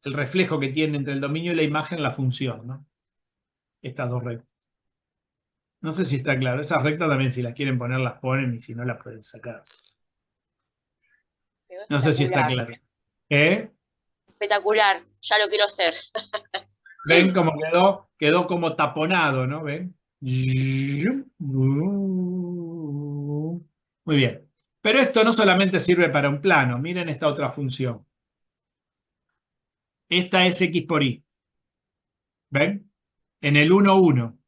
el reflejo que tiene entre el dominio y la imagen, la función, ¿no? Estas dos rectas. No sé si está claro. Esas rectas también, si las quieren poner, las ponen, y si no, las pueden sacar.
Quedó
No sé si está
espectacular.
claro. ¿Eh?
Espectacular, ya lo quiero hacer.
¿Ven cómo quedó? Quedó como taponado, ¿no? ¿Ven? Muy bien. Pero esto no solamente sirve para un plano. Miren esta otra función. Esta es X por Y. ¿Ven? En el 1, 1.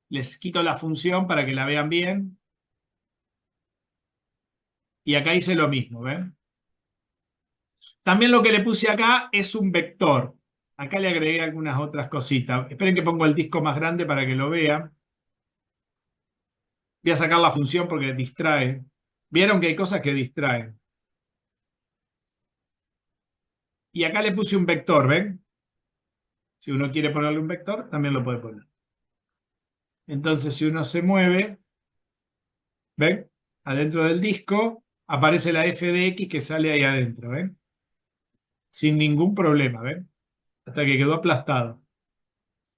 Les quito la función para que la vean bien. Y acá hice lo mismo, ¿ven? También lo que le puse acá es un vector. Acá le agregué algunas otras cositas. Esperen que pongo el disco más grande para que lo vean. Voy a sacar la función porque distrae. Vieron que hay cosas que distraen. Y acá le puse un vector, ¿ven? Si uno quiere ponerle un vector, también lo puede poner. Entonces, si uno se mueve, ¿ven? Adentro del disco aparece la f de x que sale ahí adentro, ¿ven? Sin ningún problema, ¿ven? Hasta que quedó aplastado.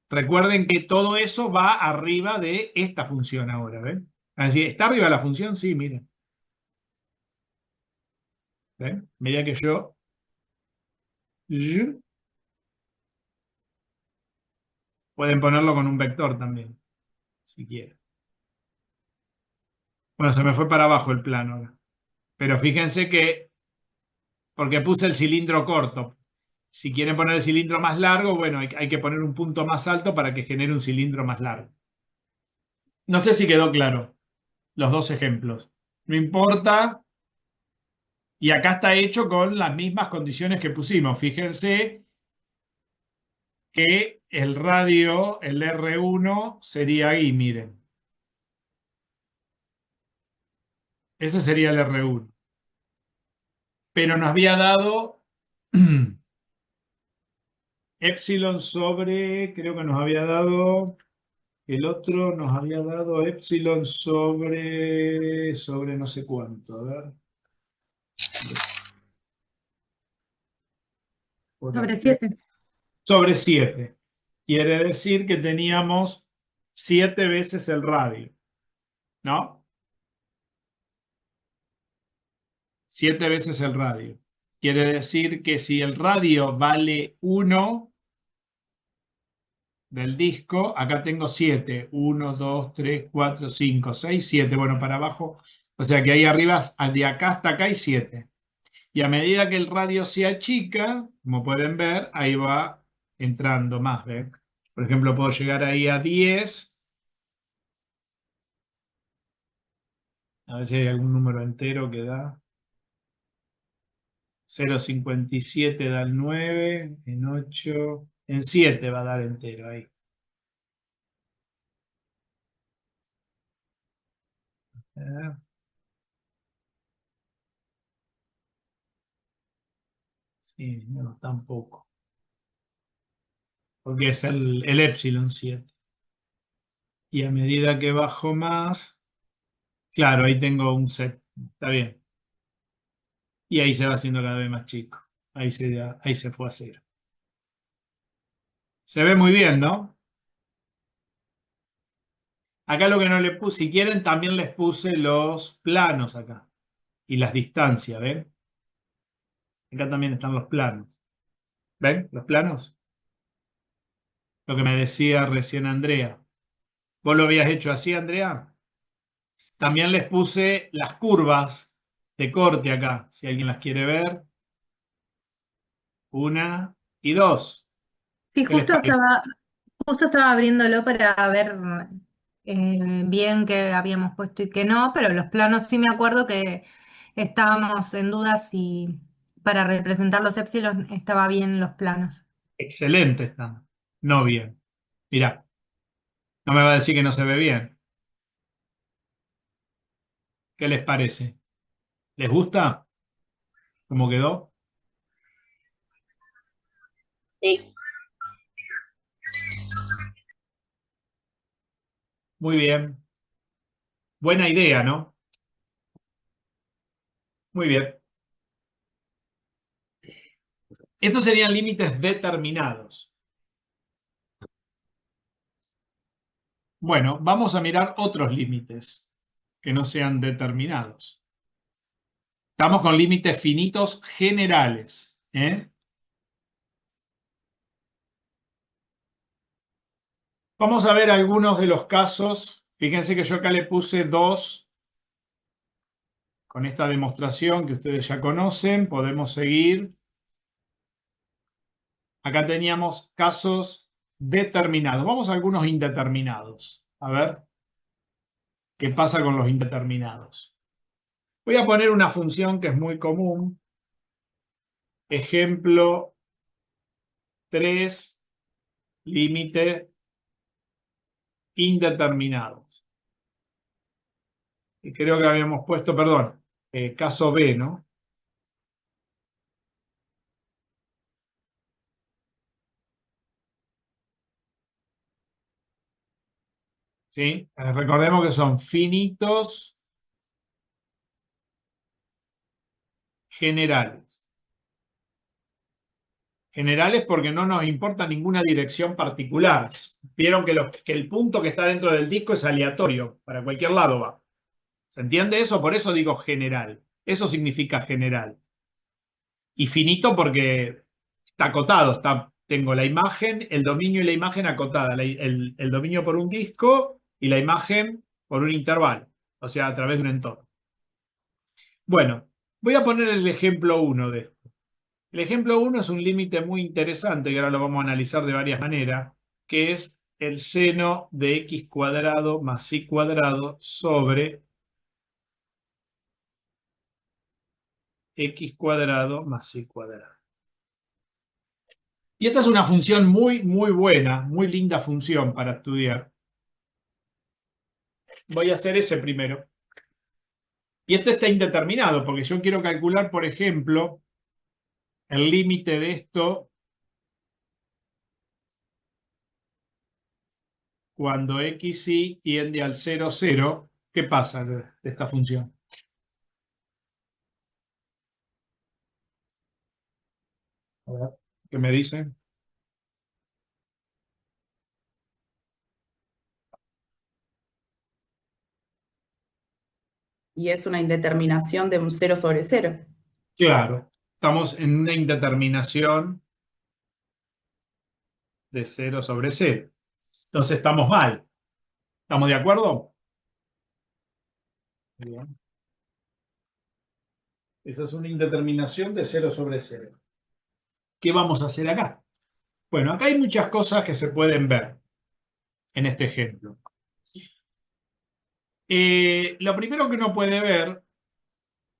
Recuerden que todo eso va arriba de esta función ahora, ¿ven? Así, ¿está arriba la función? Sí, miren. ¿Ven? Medida que yo... Pueden ponerlo con un vector también, si quieren. Bueno, se me fue para abajo el plano ahora. Pero fíjense que, porque puse el cilindro corto. Si quieren poner el cilindro más largo, bueno, hay que poner un punto más alto para que genere un cilindro más largo. No sé si quedó claro los dos ejemplos. No importa. Y acá está hecho con las mismas condiciones que pusimos. Fíjense que el radio, el R1, sería ahí, miren. Ese sería el R1. Pero nos había dado epsilon sobre, creo que nos había dado, el otro nos había dado epsilon sobre no sé cuánto, a ver.
Sobre 7.
Sobre 7. Quiere decir que teníamos 7 veces el radio, ¿no? 7 veces el radio. Quiere decir que si el radio vale 1 del disco, acá tengo 7. 1, 2, 3, 4, 5, 6, 7. Bueno, para abajo, o sea que ahí arriba, de acá hasta acá hay 7. Y a medida que el radio se achica, como pueden ver, ahí va entrando más, ¿ven? Por ejemplo, puedo llegar ahí a 10. A ver si hay algún número entero que da. 0,57 da el 9, en 8, en 7 va a dar entero ahí. Sí, no, tampoco. Porque es el epsilon 7. Y a medida que bajo más, claro, ahí tengo un set. Está bien. Y ahí se va haciendo cada vez más chico. Ahí se fue a cero. Se ve muy bien, ¿no? Acá lo que no le puse, si quieren, también les puse los planos acá. Y las distancias, ¿ven? Acá también están los planos. ¿Ven? Los planos. Lo que me decía recién Andrea. ¿Vos lo habías hecho así, Andrea? También les puse las curvas de corte acá, si alguien las quiere ver. 1 y 2.
Sí,
¿Qué les parece?
justo estaba abriéndolo para ver bien qué habíamos puesto y qué no, pero los planos sí me acuerdo que estábamos en dudas si para representar los épsilon estaba bien los planos.
Excelente están. No bien. Mirá, no me va a decir que no se ve bien. ¿Qué les parece? ¿Les gusta cómo quedó?
Sí.
Muy bien. Buena idea, ¿no? Muy bien. Estos serían límites determinados. Bueno, vamos a mirar otros límites que no sean determinados. Estamos con límites finitos generales, ¿eh? Vamos a ver algunos de los casos. Fíjense que yo acá le puse 2 con esta demostración que ustedes ya conocen. Podemos seguir. Acá teníamos casos determinados. Vamos a algunos indeterminados. A ver qué pasa con los indeterminados. Voy a poner una función que es muy común. Ejemplo 3, límite indeterminados. Y creo que habíamos puesto, perdón, caso B, ¿no? ¿Sí? Recordemos que son finitos generales. Generales porque no nos importa ninguna dirección particular. Vieron que el punto que está dentro del disco es aleatorio, para cualquier lado va. ¿Se entiende eso? Por eso digo general. Eso significa general. Y finito porque está acotado. Tengo la imagen, el dominio y la imagen acotada. El dominio por un disco y la imagen por un intervalo. O sea, a través de un entorno. Bueno, voy a poner el ejemplo 1 de esto. El ejemplo 1 es un límite muy interesante, que ahora lo vamos a analizar de varias maneras, que es el seno de x cuadrado más y cuadrado sobre x cuadrado más y cuadrado. Y esta es una función muy, muy buena, muy linda función para estudiar. Voy a hacer ese primero. Y esto está indeterminado, porque yo quiero calcular, por ejemplo, el límite de esto cuando xy tiende al 0, 0. ¿Qué pasa de esta función? A ver, ¿qué me dicen?
Y es una indeterminación de un 0 sobre 0.
Claro, estamos en una indeterminación de 0 sobre 0. Entonces estamos mal. ¿Estamos de acuerdo? Bien. Esa es una indeterminación de 0 sobre 0. ¿Qué vamos a hacer acá? Bueno, acá hay muchas cosas que se pueden ver en este ejemplo. Lo primero que uno puede ver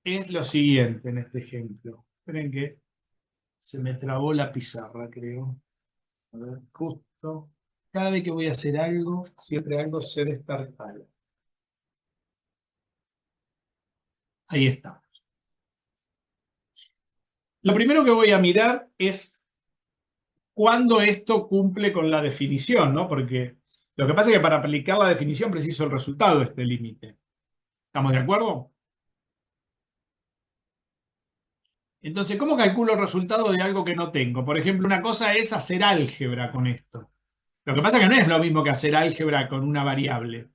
es lo siguiente en este ejemplo. Esperen que se me trabó la pizarra, creo. A ver, justo. Cada vez que voy a hacer algo, siempre algo se destartala. Ahí está. Lo primero que voy a mirar es cuándo esto cumple con la definición, ¿no? Porque lo que pasa es que para aplicar la definición preciso el resultado de este límite. ¿Estamos de acuerdo? Entonces, ¿cómo calculo el resultado de algo que no tengo? Por ejemplo, una cosa es hacer álgebra con esto. Lo que pasa es que no es lo mismo que hacer álgebra con una variable.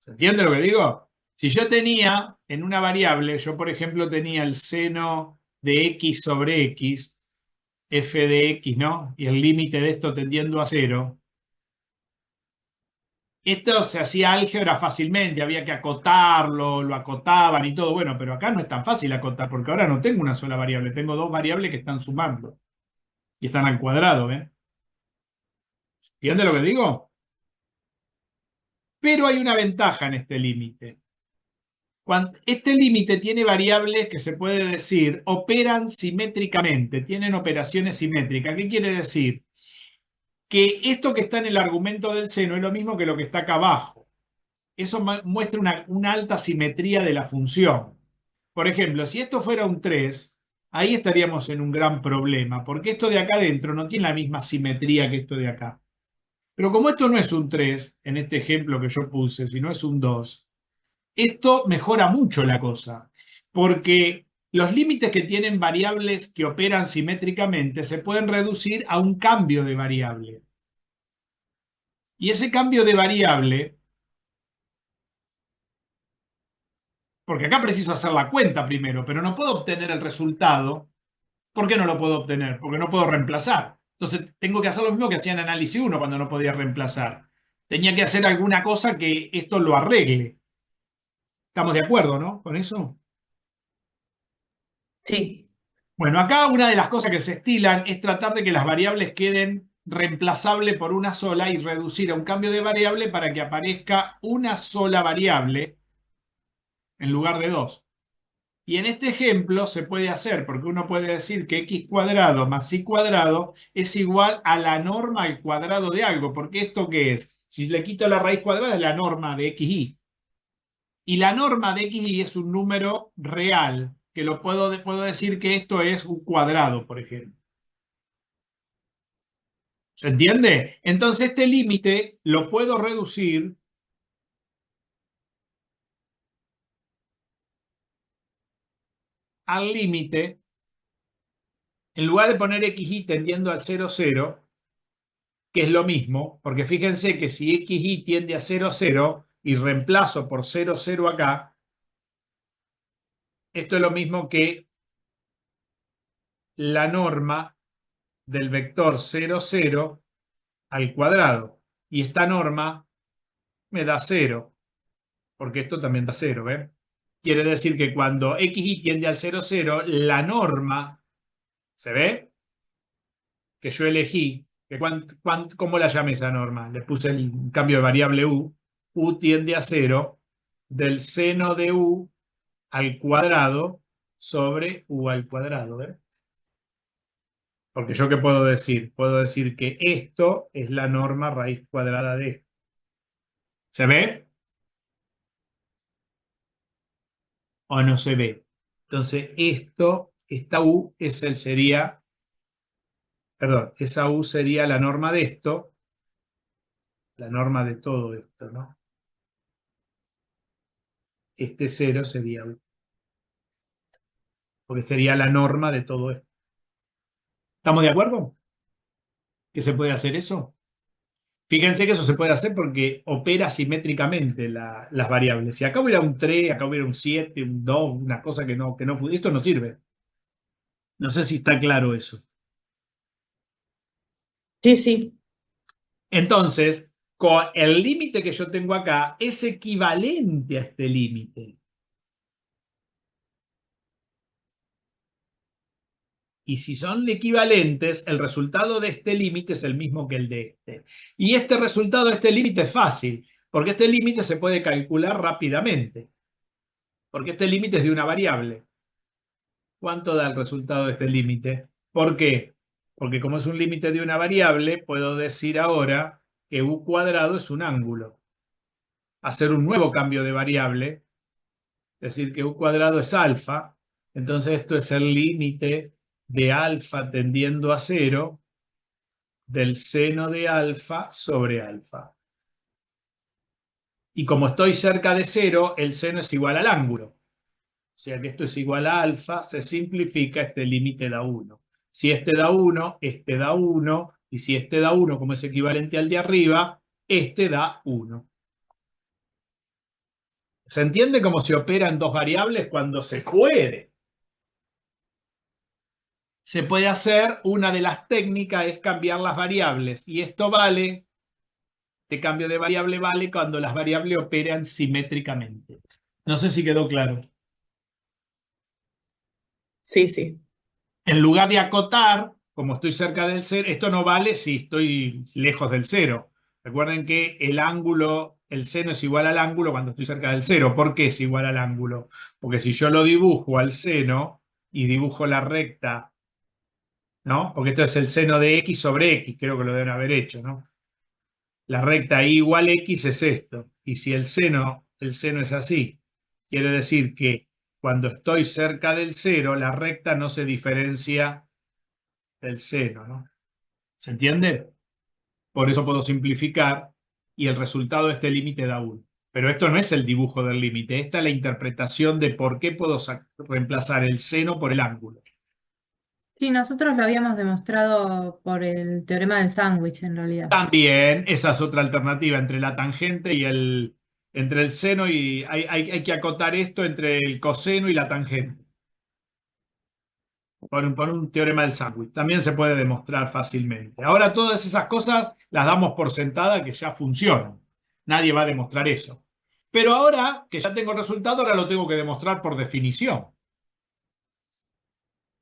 ¿Se entiende lo que digo? Si yo tenía en una variable, yo por ejemplo tenía el seno de x sobre x, f de x, ¿no? Y el límite de esto tendiendo a 0. Esto se hacía álgebra fácilmente, había que acotarlo, lo acotaban y todo. Bueno, pero acá no es tan fácil acotar, porque ahora no tengo una sola variable, tengo dos variables que están sumando y están al cuadrado, ¿ven? ¿Entiende lo que digo? Pero hay una ventaja en este límite. Este límite tiene variables que se puede decir operan simétricamente, tienen operaciones simétricas. ¿Qué quiere decir? Que esto que está en el argumento del seno es lo mismo que lo que está acá abajo. Eso muestra una alta simetría de la función. Por ejemplo, si esto fuera un 3, ahí estaríamos en un gran problema, porque esto de acá adentro no tiene la misma simetría que esto de acá. Pero como esto no es un 3, en este ejemplo que yo puse, sino es un 2, esto mejora mucho la cosa, porque los límites que tienen variables que operan simétricamente se pueden reducir a un cambio de variable. Y ese cambio de variable, porque acá preciso hacer la cuenta primero, pero no puedo obtener el resultado. ¿Por qué no lo puedo obtener? Porque no puedo reemplazar. Entonces tengo que hacer lo mismo que hacía en análisis 1 cuando no podía reemplazar. Tenía que hacer alguna cosa que esto lo arregle. ¿Estamos de acuerdo, no? Con eso.
Sí.
Bueno, acá una de las cosas que se estilan es tratar de que las variables queden reemplazables por una sola y reducir a un cambio de variable para que aparezca una sola variable en lugar de dos. Y en este ejemplo se puede hacer, porque uno puede decir que x cuadrado más y cuadrado es igual a la norma al cuadrado de algo, porque ¿esto qué es? Si le quito la raíz cuadrada es la norma de xy. Y la norma de xy es un número real, que puedo decir que esto es un cuadrado, por ejemplo. ¿Se entiende? Entonces este límite lo puedo reducir al límite, en lugar de poner xy tendiendo al 0, 0, que es lo mismo, porque fíjense que si xy tiende a 0, 0 y reemplazo por 0, 0 acá, esto es lo mismo que la norma del vector 0, 0 al cuadrado. Y esta norma me da 0, porque esto también da 0, ¿ven? Quiere decir que cuando xy tiende al 0, 0, la norma, ¿se ve? Que yo elegí, que ¿cómo la llamé esa norma? Le puse el cambio de variable u tiende a 0, del seno de u al cuadrado sobre u al cuadrado, ¿eh? Porque yo ¿qué puedo decir? Puedo decir que esto es la norma raíz cuadrada de esto. ¿Se ve? ¿O no se ve? Entonces esta u esa u sería la norma de esto, la norma de todo esto, ¿no? Este 0 sería u, porque sería la norma de todo esto. ¿Estamos de acuerdo? ¿Que se puede hacer eso? Fíjense que eso se puede hacer porque opera simétricamente las variables. Si acá hubiera un 3, acá hubiera un 7, un 2, una cosa que no esto no sirve. No sé si está claro eso.
Sí, sí.
Entonces, con el límite que yo tengo acá es equivalente a este límite. Y si son equivalentes, el resultado de este límite es el mismo que el de este. Y este resultado de este límite es fácil, porque este límite se puede calcular rápidamente. Porque este límite es de una variable. ¿Cuánto da el resultado de este límite? ¿Por qué? Porque como es un límite de una variable, puedo decir ahora que u cuadrado es un ángulo. Hacer un nuevo cambio de variable, decir que u cuadrado es alfa, entonces esto es el límite de alfa tendiendo a 0 del seno de alfa sobre alfa. Y como estoy cerca de 0, el seno es igual al ángulo. O sea que esto es igual a alfa, se simplifica, este límite da 1. Si este da 1, este da 1, y si este da 1, como es equivalente al de arriba, este da 1. ¿Se entiende cómo se opera en dos variables cuando se puede? Se puede hacer, una de las técnicas es cambiar las variables, y esto vale, este cambio de variable vale cuando las variables operan simétricamente. No sé si quedó claro.
Sí, sí.
En lugar de acotar, como estoy cerca del cero, esto no vale si estoy lejos del cero. Recuerden que el ángulo, el seno es igual al ángulo cuando estoy cerca del cero. ¿Por qué es igual al ángulo? Porque si yo lo dibujo al seno y dibujo la recta, ¿no? Porque esto es el seno de x sobre x, creo que lo deben haber hecho, ¿no? La recta y igual x es esto. Y si el seno es así, quiere decir que cuando estoy cerca del cero, la recta no se diferencia del seno, ¿no? ¿Se entiende? Por eso puedo simplificar y el resultado de este límite da 1. Pero esto no es el dibujo del límite, esta es la interpretación de por qué puedo reemplazar el seno por el ángulo.
Sí, nosotros lo habíamos demostrado por el teorema del sándwich, en realidad.
También esa es otra alternativa entre la tangente y entre el seno, y hay que acotar esto entre el coseno y la tangente. Por un teorema del sándwich. También se puede demostrar fácilmente. Ahora todas esas cosas las damos por sentada que ya funcionan. Nadie va a demostrar eso. Pero ahora que ya tengo el resultado, ahora lo tengo que demostrar por definición.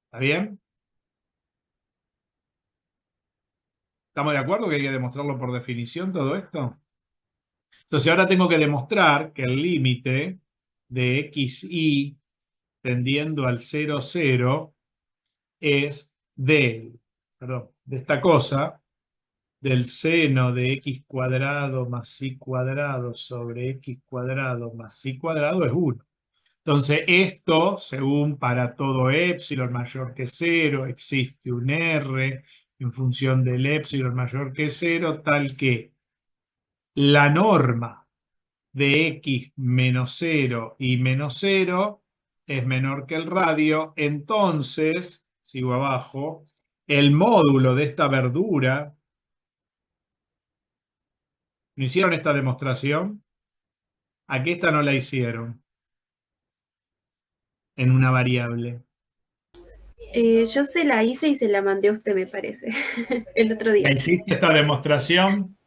¿Está bien? ¿Estamos de acuerdo que hay que demostrarlo por definición todo esto? Entonces ahora tengo que demostrar que el límite de xy tendiendo al 0, 0 es de esta cosa, del seno de x cuadrado más y cuadrado sobre x cuadrado más y cuadrado es 1. Entonces esto, según para todo epsilon mayor que 0, existe un r en función del epsilon mayor que 0, tal que la norma de x menos 0 y menos 0 es menor que el radio. Entonces, sigo abajo, el módulo de esta verdura. ¿No hicieron esta demostración? Aquí esta no la hicieron en una variable.
Yo se la hice y se la mandé a usted, me parece, el otro
¿La
día.
hiciste esta demostración?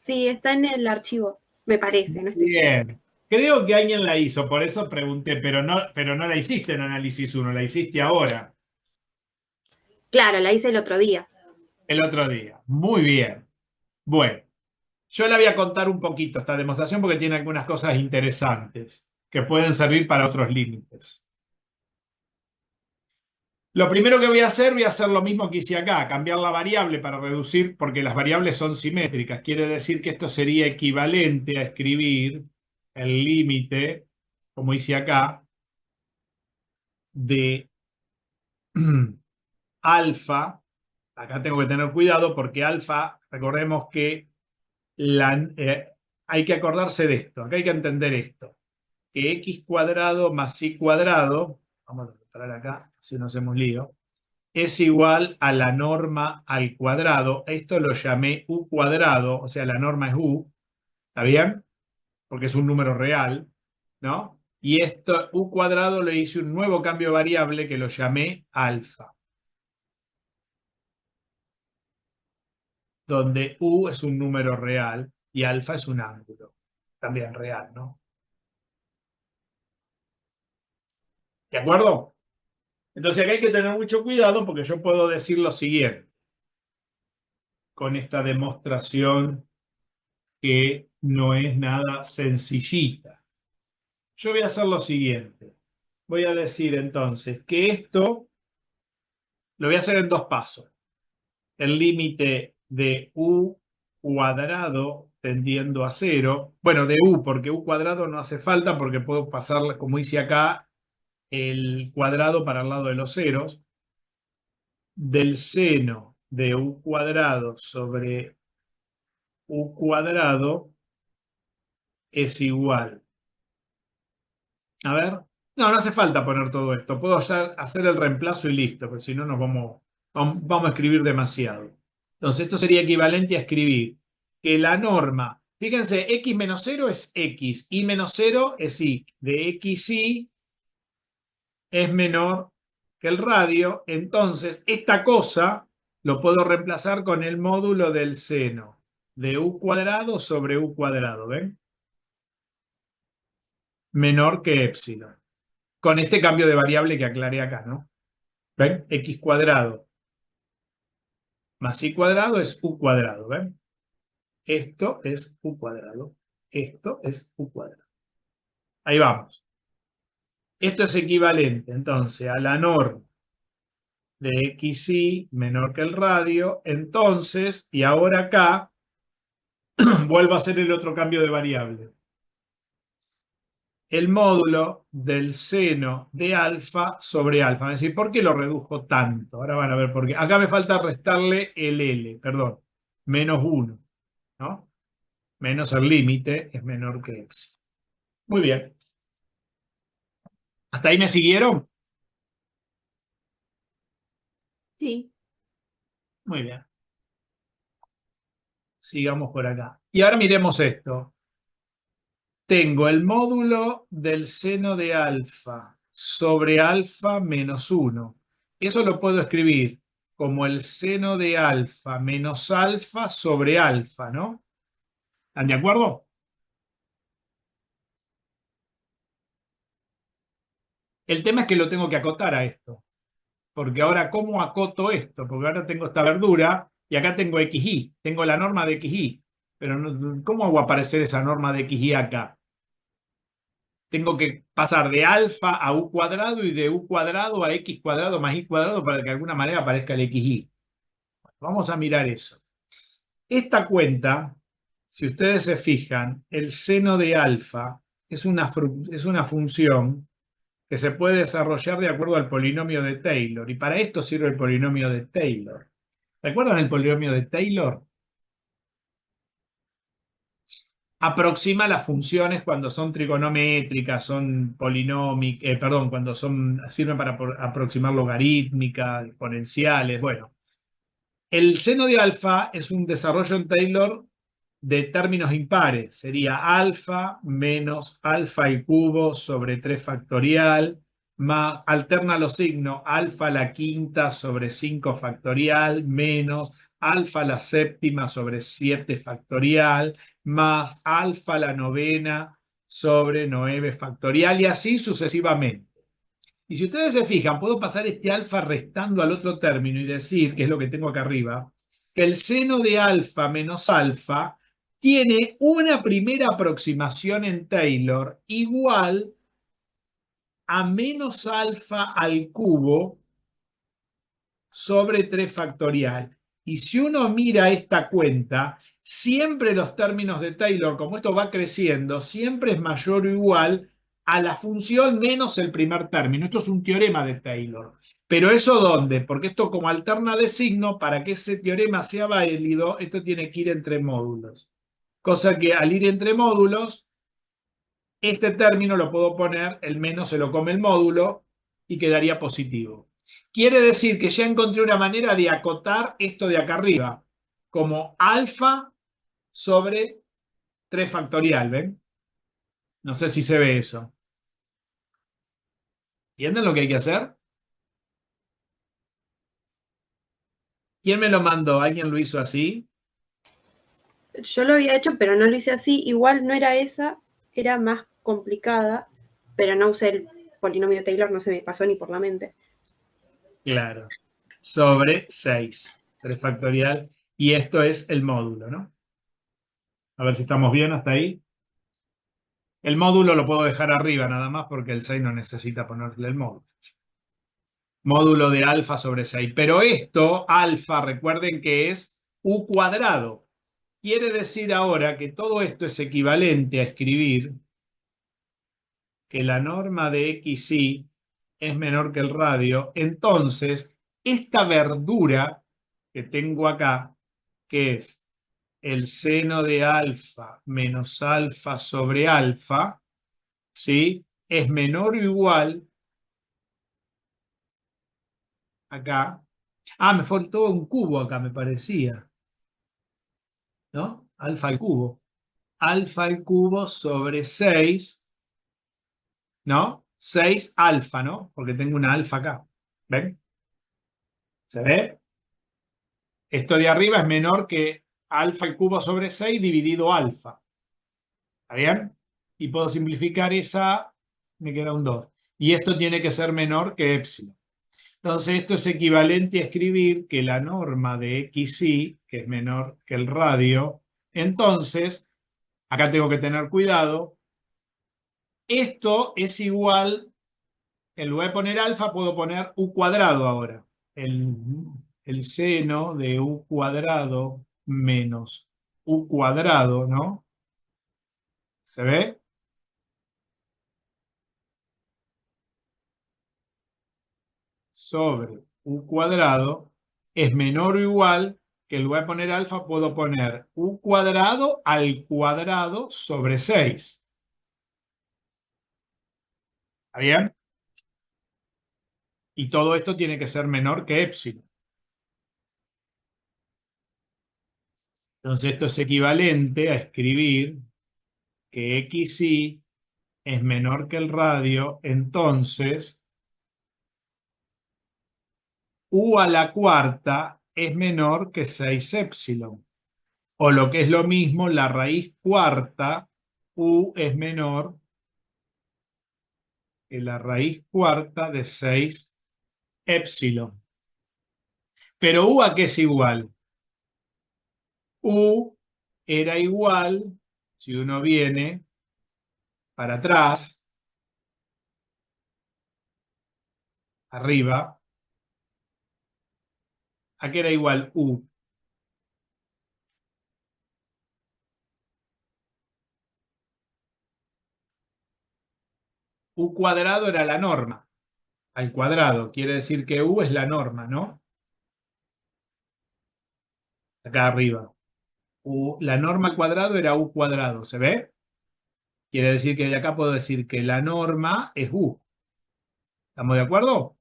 Sí, está en el archivo, me parece, no estoy segura.
Bien. Creo que alguien la hizo, por eso pregunté, pero no la hiciste en análisis 1, la hiciste ahora,
Claro, la hice el otro día.
el otro día. Muy bien. Bueno, yo le voy a contar un poquito esta demostración porque tiene algunas cosas interesantes que pueden servir para otros límites. Lo primero que voy a hacer lo mismo que hice acá, cambiar la variable para reducir, porque las variables son simétricas. Quiere decir que esto sería equivalente a escribir el límite, como hice acá, de alfa. Acá tengo que tener cuidado porque alfa, recordemos que hay que acordarse de esto, acá hay que entender esto, que x cuadrado más y cuadrado, vamos a separar acá, si no hacemos lío, es igual a la norma al cuadrado. Esto lo llamé u cuadrado, o sea, la norma es u, ¿está bien? Porque es un número real, ¿no? Y esto, u cuadrado, le hice un nuevo cambio variable que lo llamé alfa, donde u es un número real y alfa es un ángulo, también real, ¿no? ¿De acuerdo? Entonces acá hay que tener mucho cuidado porque yo puedo decir lo siguiente con esta demostración que no es nada sencillita. Yo voy a hacer lo siguiente. Voy a decir entonces que esto lo voy a hacer en dos pasos. El límite de u cuadrado tendiendo a 0. Bueno, de u, porque u cuadrado no hace falta porque puedo pasar, como hice acá, el cuadrado para el lado de los ceros. Del seno de u cuadrado sobre u cuadrado es igual. A ver. No hace falta poner todo esto. Puedo hacer el reemplazo y listo, porque si no nos vamos a escribir demasiado. Entonces esto sería equivalente a escribir que la norma Fíjense, x menos 0 es x, y menos 0 es y. De xy es menor que el radio, entonces esta cosa lo puedo reemplazar con el módulo del seno de u cuadrado sobre u cuadrado, ¿ven? Menor que épsilon. Con este cambio de variable que aclaré acá, ¿no? ¿Ven? X cuadrado más y cuadrado es u cuadrado, ¿ven? Esto es u cuadrado. Esto es u cuadrado. Ahí vamos. Esto es equivalente, entonces, a la norma de xy menor que el radio. Entonces, y ahora acá, vuelvo a hacer el otro cambio de variable. El módulo del seno de alfa sobre alfa. Es decir, ¿por qué lo redujo tanto? Ahora van a ver por qué. Acá me falta restarle el L, perdón, menos 1, ¿no? Menos el límite es menor que x. Muy bien. ¿Hasta ahí me siguieron?
Sí.
Muy bien. Sigamos por acá. Y ahora miremos esto. Tengo el módulo del seno de alfa sobre alfa menos 1. Eso lo puedo escribir como el seno de alfa menos alfa sobre alfa, ¿no? ¿Están de acuerdo? El tema es que lo tengo que acotar a esto. Porque ahora, ¿cómo acoto esto? Porque ahora tengo esta verdura y acá tengo xy. Tengo la norma de xy. Pero ¿cómo hago aparecer esa norma de xy acá? Tengo que pasar de alfa a u cuadrado y de u cuadrado a x cuadrado más y cuadrado para que de alguna manera aparezca el xy. Vamos a mirar eso. Esta cuenta, si ustedes se fijan, el seno de alfa es una función que se puede desarrollar de acuerdo al polinomio de Taylor. Y para esto sirve el polinomio de Taylor. ¿Recuerdan el polinomio de Taylor? Aproxima las funciones cuando son trigonométricas, son polinómicas, perdón, cuando sirven para aproximar logarítmicas, exponenciales, bueno. El seno de alfa es un desarrollo en Taylor de términos impares. Sería alfa menos alfa al cubo sobre 3 factorial, más, alterna los signos, alfa a la quinta sobre 5 factorial, menos alfa a la séptima sobre 7 factorial, más alfa a la novena sobre 9 factorial, y así sucesivamente. Y si ustedes se fijan, puedo pasar este alfa restando al otro término y decir, que es lo que tengo acá arriba, que el seno de alfa menos alfa tiene una primera aproximación en Taylor igual a menos alfa al cubo sobre 3 factorial. Y si uno mira esta cuenta, siempre los términos de Taylor, como esto va creciendo, siempre es mayor o igual a la función menos el primer término. Esto es un teorema de Taylor. ¿Pero eso dónde? Porque esto como alterna de signo, para que ese teorema sea válido, esto tiene que ir entre módulos. Cosa que al ir entre módulos, este término lo puedo poner, el menos se lo come el módulo y quedaría positivo. Quiere decir que ya encontré una manera de acotar esto de acá arriba, como alfa sobre 3 factorial, ¿ven? No sé si se ve eso. ¿Entienden lo que hay que hacer? ¿Quién me lo mandó? ¿Alguien lo hizo así?
Yo lo había hecho, pero no lo hice así. Igual no era esa, era más complicada, pero no usé el polinomio de Taylor, no se me pasó ni por la mente.
Claro. Sobre 6. 3 factorial. Y esto es el módulo, ¿no? A ver si estamos bien hasta ahí. El módulo lo puedo dejar arriba nada más porque el 6 no necesita ponerle el módulo. Módulo de alfa sobre 6. Pero esto, alfa, recuerden que es u cuadrado. Quiere decir ahora que todo esto es equivalente a escribir que la norma de xy es menor que el radio. Entonces, esta verdura que tengo acá, que es el seno de alfa menos alfa sobre alfa, ¿sí? Es menor o igual acá. Ah, me faltó un cubo acá, me parecía. ¿No? Alfa al cubo. alfa al cubo sobre 6, ¿no? 6 alfa, ¿no? Porque tengo una alfa acá. ¿Ven? ¿Se ve? Esto de arriba es menor que alfa al cubo sobre 6 dividido alfa. ¿Está bien? Y puedo simplificar esa, me queda un 2. Y esto tiene que ser menor que épsilon. Entonces esto es equivalente a escribir que la norma de xy, que es menor que el radio, entonces, acá tengo que tener cuidado, esto es igual, en lugar de poner alfa puedo poner u cuadrado ahora. El seno de u cuadrado menos u cuadrado, ¿no? ¿Se ve? Sobre u cuadrado es menor o igual que en lugar de poner alfa puedo poner u cuadrado al cuadrado sobre 6. ¿Está bien? Y todo esto tiene que ser menor que épsilon. Entonces esto es equivalente a escribir que xy es menor que el radio, entonces u a la cuarta es menor que 6 épsilon. O lo que es lo mismo, la raíz cuarta, u es menor que la raíz cuarta de 6 épsilon. Pero u a qué es igual. U era igual, si uno viene para atrás, arriba, ¿a qué era igual u? U cuadrado era la norma, al cuadrado. Quiere decir que u es la norma, ¿no? Acá arriba. La norma al cuadrado era u cuadrado, ¿se ve? Quiere decir que de acá puedo decir que la norma es u. ¿Estamos de acuerdo?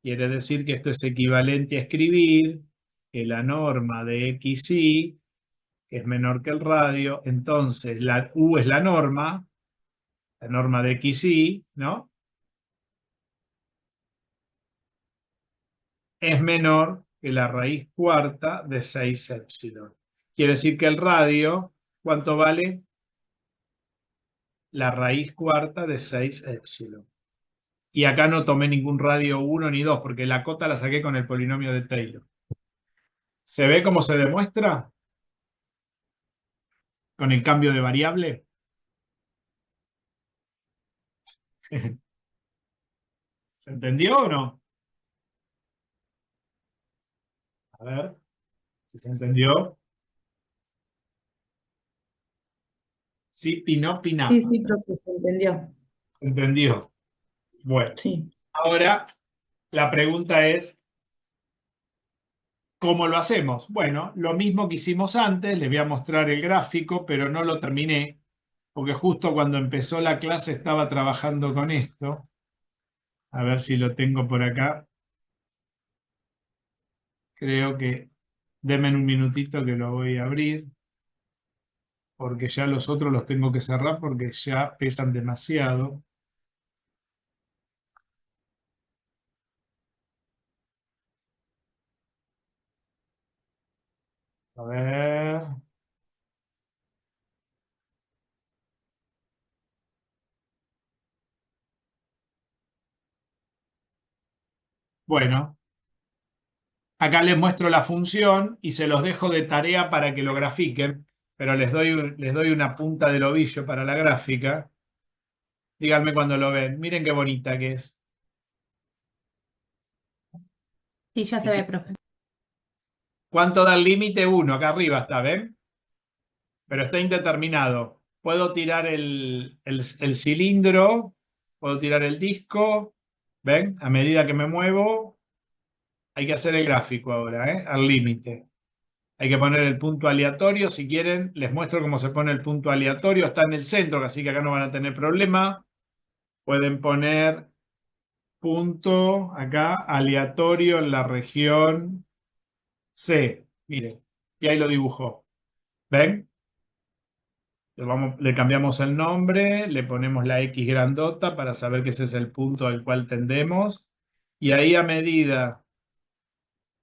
Quiere decir que esto es equivalente a escribir que la norma de xy, que es menor que el radio, entonces la u es la norma de xy, ¿no? Es menor que la raíz cuarta de 6 épsilon. Quiere decir que el radio, ¿cuánto vale? La raíz cuarta de 6 épsilon. Y acá no tomé ningún radio 1 ni 2, porque la cota la saqué con el polinomio de Taylor. ¿Se ve cómo se demuestra? Con el cambio de variable. ¿Se entendió o no? A ver si se entendió. Sí, Pinó, Piná.
Sí, sí, profe, se entendió.
¿Se entendió? Bueno,
Sí.
ahora la pregunta es, ¿cómo lo hacemos? Bueno, lo mismo que hicimos antes, les voy a mostrar el gráfico, pero no lo terminé, porque justo cuando empezó la clase estaba trabajando con esto. A ver si lo tengo por acá. Creo que denme un minutito que lo voy a abrir, porque ya los otros los tengo que cerrar porque ya pesan demasiado. A ver. Bueno, acá les muestro la función y se los dejo de tarea para que lo grafiquen, pero les doy una punta del ovillo para la gráfica. Díganme cuando lo ven. Miren qué bonita que es.
Sí, ya se ve, profe.
¿Cuánto da el límite? 1, acá arriba está, ¿ven? Pero está indeterminado. Puedo tirar el cilindro, puedo tirar el disco, ¿ven? A medida que me muevo, hay que hacer el gráfico ahora, ¿eh? Al límite. Hay que poner el punto aleatorio. Si quieren, les muestro cómo se pone el punto aleatorio. Está en el centro, así que acá no van a tener problema. Pueden poner punto acá aleatorio en la región C. Miren, y ahí lo dibujó. ¿Ven? Le cambiamos el nombre, le ponemos la X grandota para saber que ese es el punto al cual tendemos. Y ahí a medida...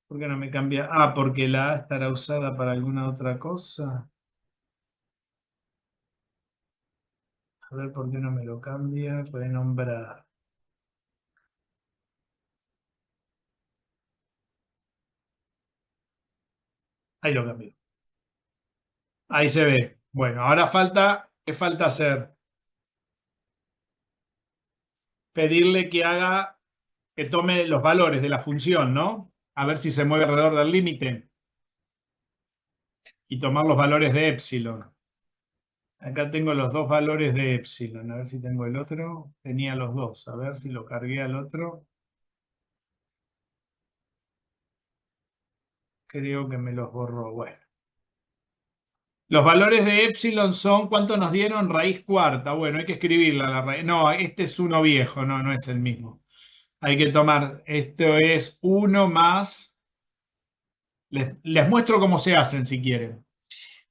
¿Por qué no me cambia? Ah, porque la A estará usada para alguna otra cosa. A ver por qué no me lo cambia. Renombrar. Ahí lo cambió. Ahí se ve. Bueno, ahora falta, ¿qué falta hacer? Pedirle que haga, que tome los valores de la función, ¿no? A ver si se mueve alrededor del límite. Y tomar los valores de epsilon. Acá tengo los dos valores de epsilon. A ver si tengo el otro. Tenía los dos. A ver si lo cargué al otro. Creo que me los borró. Bueno. Los valores de epsilon son, ¿cuánto nos dieron? Raíz cuarta. Bueno, hay que escribirla la raíz. No, este es uno viejo, no, no es el mismo. Hay que tomar, esto es 1 más, les muestro cómo se hacen si quieren.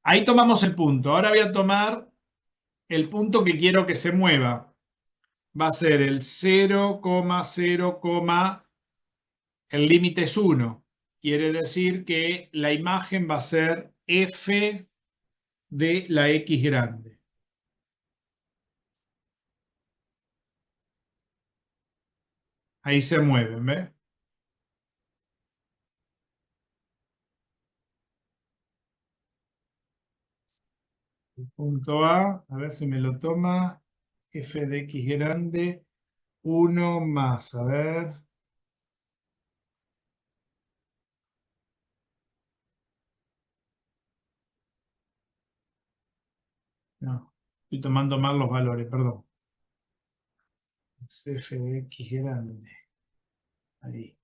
Ahí tomamos el punto. Ahora voy a tomar el punto que quiero que se mueva. Va a ser el 0,0, el límite es 1. Quiere decir que la imagen va a ser f de la X grande. Ahí se mueven, ¿ves? El punto a ver si me lo toma, f de X grande, 1 más, a ver. No, estoy tomando mal los valores, perdón. Es f de X grande. Ahí.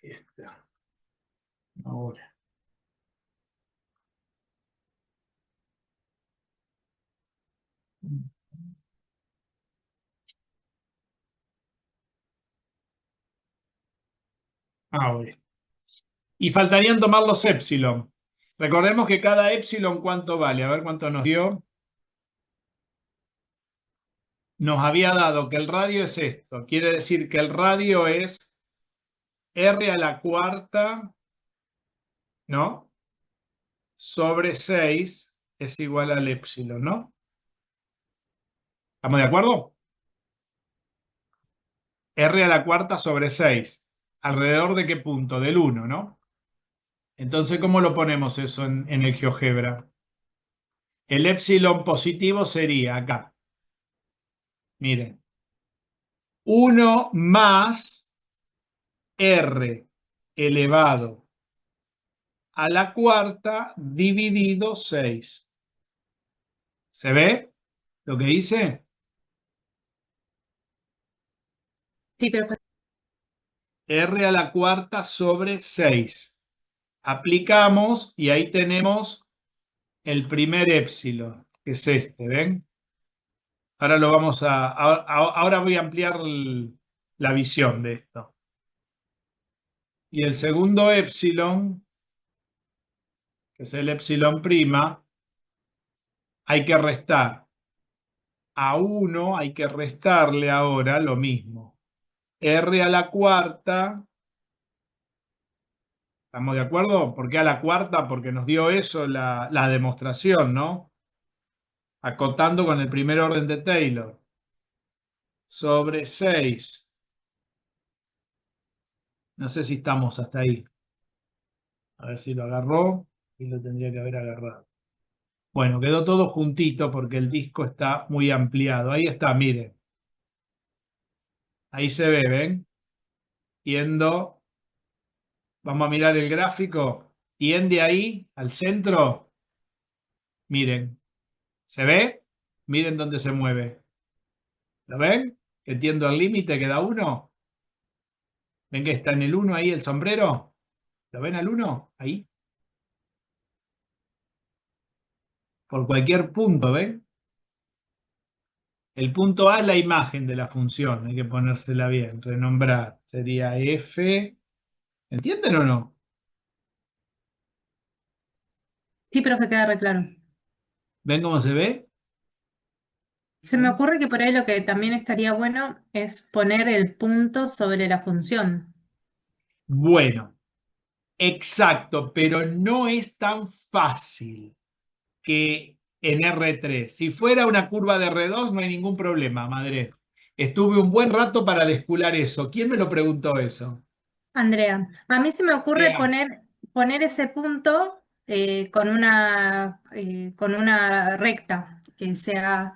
Ahí está. Ahora. Ahora. Y faltarían tomar los epsilon. Recordemos que cada epsilon, ¿cuánto vale? A ver cuánto nos dio. Nos había dado que el radio es esto. Quiere decir que el radio es r a la cuarta, ¿no? Sobre 6 es igual al epsilon, ¿no? ¿Estamos de acuerdo? R a la cuarta sobre 6. ¿Alrededor de qué punto? Del 1, ¿no? Entonces, ¿cómo lo ponemos eso en el GeoGebra? El epsilon positivo sería acá. Miren. 1 más R elevado a la cuarta dividido 6. ¿Se ve lo que hice?
Sí, pero
R a la cuarta sobre 6. Aplicamos y ahí tenemos el primer epsilon, que es este, ¿ven? Ahora lo vamos ahora voy a ampliar la visión de esto. Y el segundo epsilon, que es el epsilon prima, hay que restar. A 1 hay que restarle ahora lo mismo. R a la cuarta, ¿estamos de acuerdo? ¿Por qué a la cuarta? Porque nos dio eso la demostración, ¿no? Acotando con el primer orden de Taylor. Sobre 6. No sé si estamos hasta ahí. A ver si lo agarró y lo tendría que haber agarrado. Bueno, quedó todo juntito porque el disco está muy ampliado. Ahí está, miren. Ahí se ve, ¿ven? Tiendo. Vamos a mirar el gráfico. Tiende ahí al centro. Miren. ¿Se ve? Miren dónde se mueve. ¿Lo ven? Que tiendo al límite, queda 1. ¿Ven que está en el 1 ahí el sombrero? ¿Lo ven al 1? Ahí. Por cualquier punto, ¿ven? El punto A es la imagen de la función, hay que ponérsela bien, renombrar. Sería f, ¿entienden o no?
Sí, profe, queda re claro.
¿Ven cómo se ve?
Se me ocurre que por ahí lo que también estaría bueno es poner el punto sobre la función.
Bueno, exacto, pero no es tan fácil que en R3. Si fuera una curva de R2, no hay ningún problema, madre. Estuve un buen rato para descular eso. ¿Quién me lo preguntó eso?
Andrea, a mí se me ocurre
Ea,
poner ese punto con una recta que sea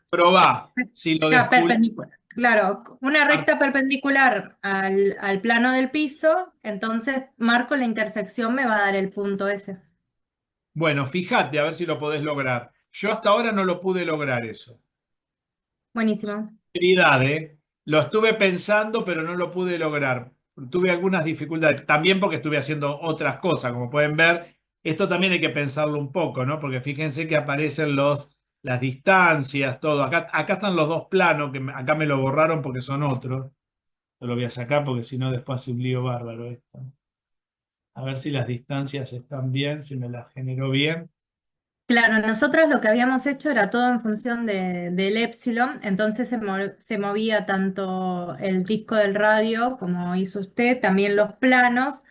probá. Si lo desculo.
perpendicular. Claro, una recta perpendicular al plano del piso, entonces marco la intersección, me va a dar el punto ese.
Bueno, fíjate a ver si lo podés lograr. Yo hasta ahora no lo pude lograr eso.
Buenísimo.
Sinceridad, ¿eh? Lo estuve pensando, pero no lo pude lograr. Tuve algunas dificultades, también porque estuve haciendo otras cosas. Como pueden ver, esto también hay que pensarlo un poco, ¿no? Porque fíjense que aparecen las distancias, todo. Acá están los dos planos, acá me lo borraron porque son otros. Yo lo voy a sacar porque si no después hace un lío bárbaro esto. A ver si las distancias están bien, si me las generó bien.
Claro, nosotros lo que habíamos hecho era todo en función del epsilon, entonces se movía tanto el disco del radio como hizo usted, también los planos,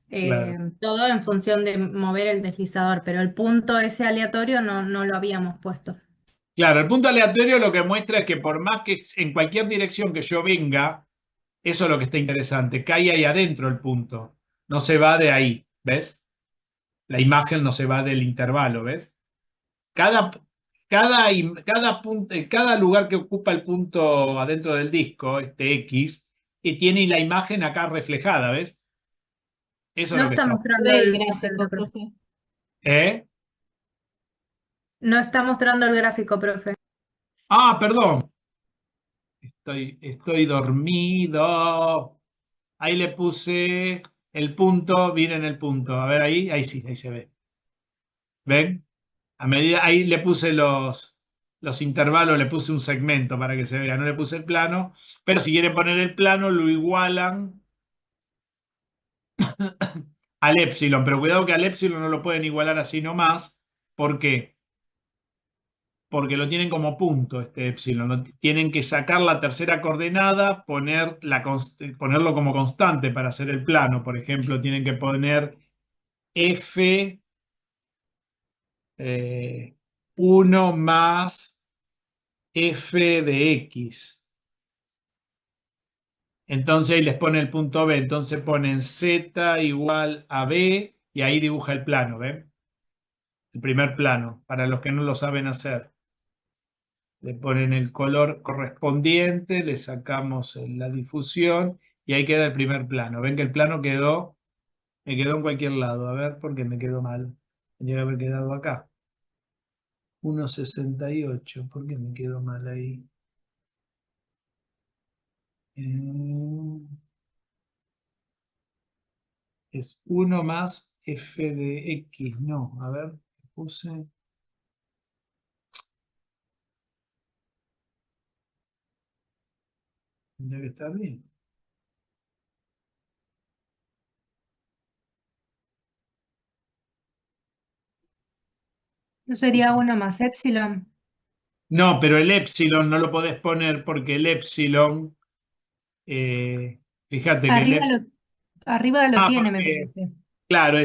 Claro.
todo en función de mover el deslizador, pero el punto ese aleatorio no lo habíamos puesto.
Claro, el punto aleatorio lo que muestra es que por más que en cualquier dirección que yo venga, eso es lo que está interesante, cae ahí adentro el punto, no se va de ahí, ¿ves? La imagen no se va del intervalo, ¿ves? Cada, cada lugar que ocupa el punto adentro del disco, este X, y tiene la imagen acá reflejada, ¿ves? Eso es
No
lo que
está
está.
mostrando
Ve el
el ejemplo,
gráfico,
profe.
profe.
¿Eh?
No está mostrando el gráfico, profe.
Ah, perdón. Estoy dormido. Ahí le puse el punto, miren el punto. A ver ahí sí, ahí se ve. ¿Ven? A medida, ahí le puse los intervalos, le puse un segmento para que se vea, no le puse el plano, pero si quieren poner el plano, lo igualan al epsilon, pero cuidado que al epsilon no lo pueden igualar así nomás. ¿Por qué? Porque lo tienen como punto este epsilon. Tienen que sacar la tercera coordenada, ponerlo como constante para hacer el plano. Por ejemplo, tienen que poner f 1 más f de x. Entonces ahí les pone el punto B. Entonces ponen z igual a b y ahí dibuja el plano, ¿ven? El primer plano, para los que no lo saben hacer. Le ponen el color correspondiente, le sacamos la difusión y ahí queda el primer plano. Ven que el plano me quedó en cualquier lado. A ver, ¿por qué me quedó mal? Tendría que haber quedado acá. 1,68. ¿Por qué me quedó mal ahí? Eh, es 1 más f de x. No, a ver, puse. Tendría que estar bien.
¿No sería 1 más epsilon?
No, pero el epsilon no lo podés poner porque el epsilon, fíjate que el
Arriba
epsilon.
arriba lo
Ah,
tiene, me
porque,
parece.
claro,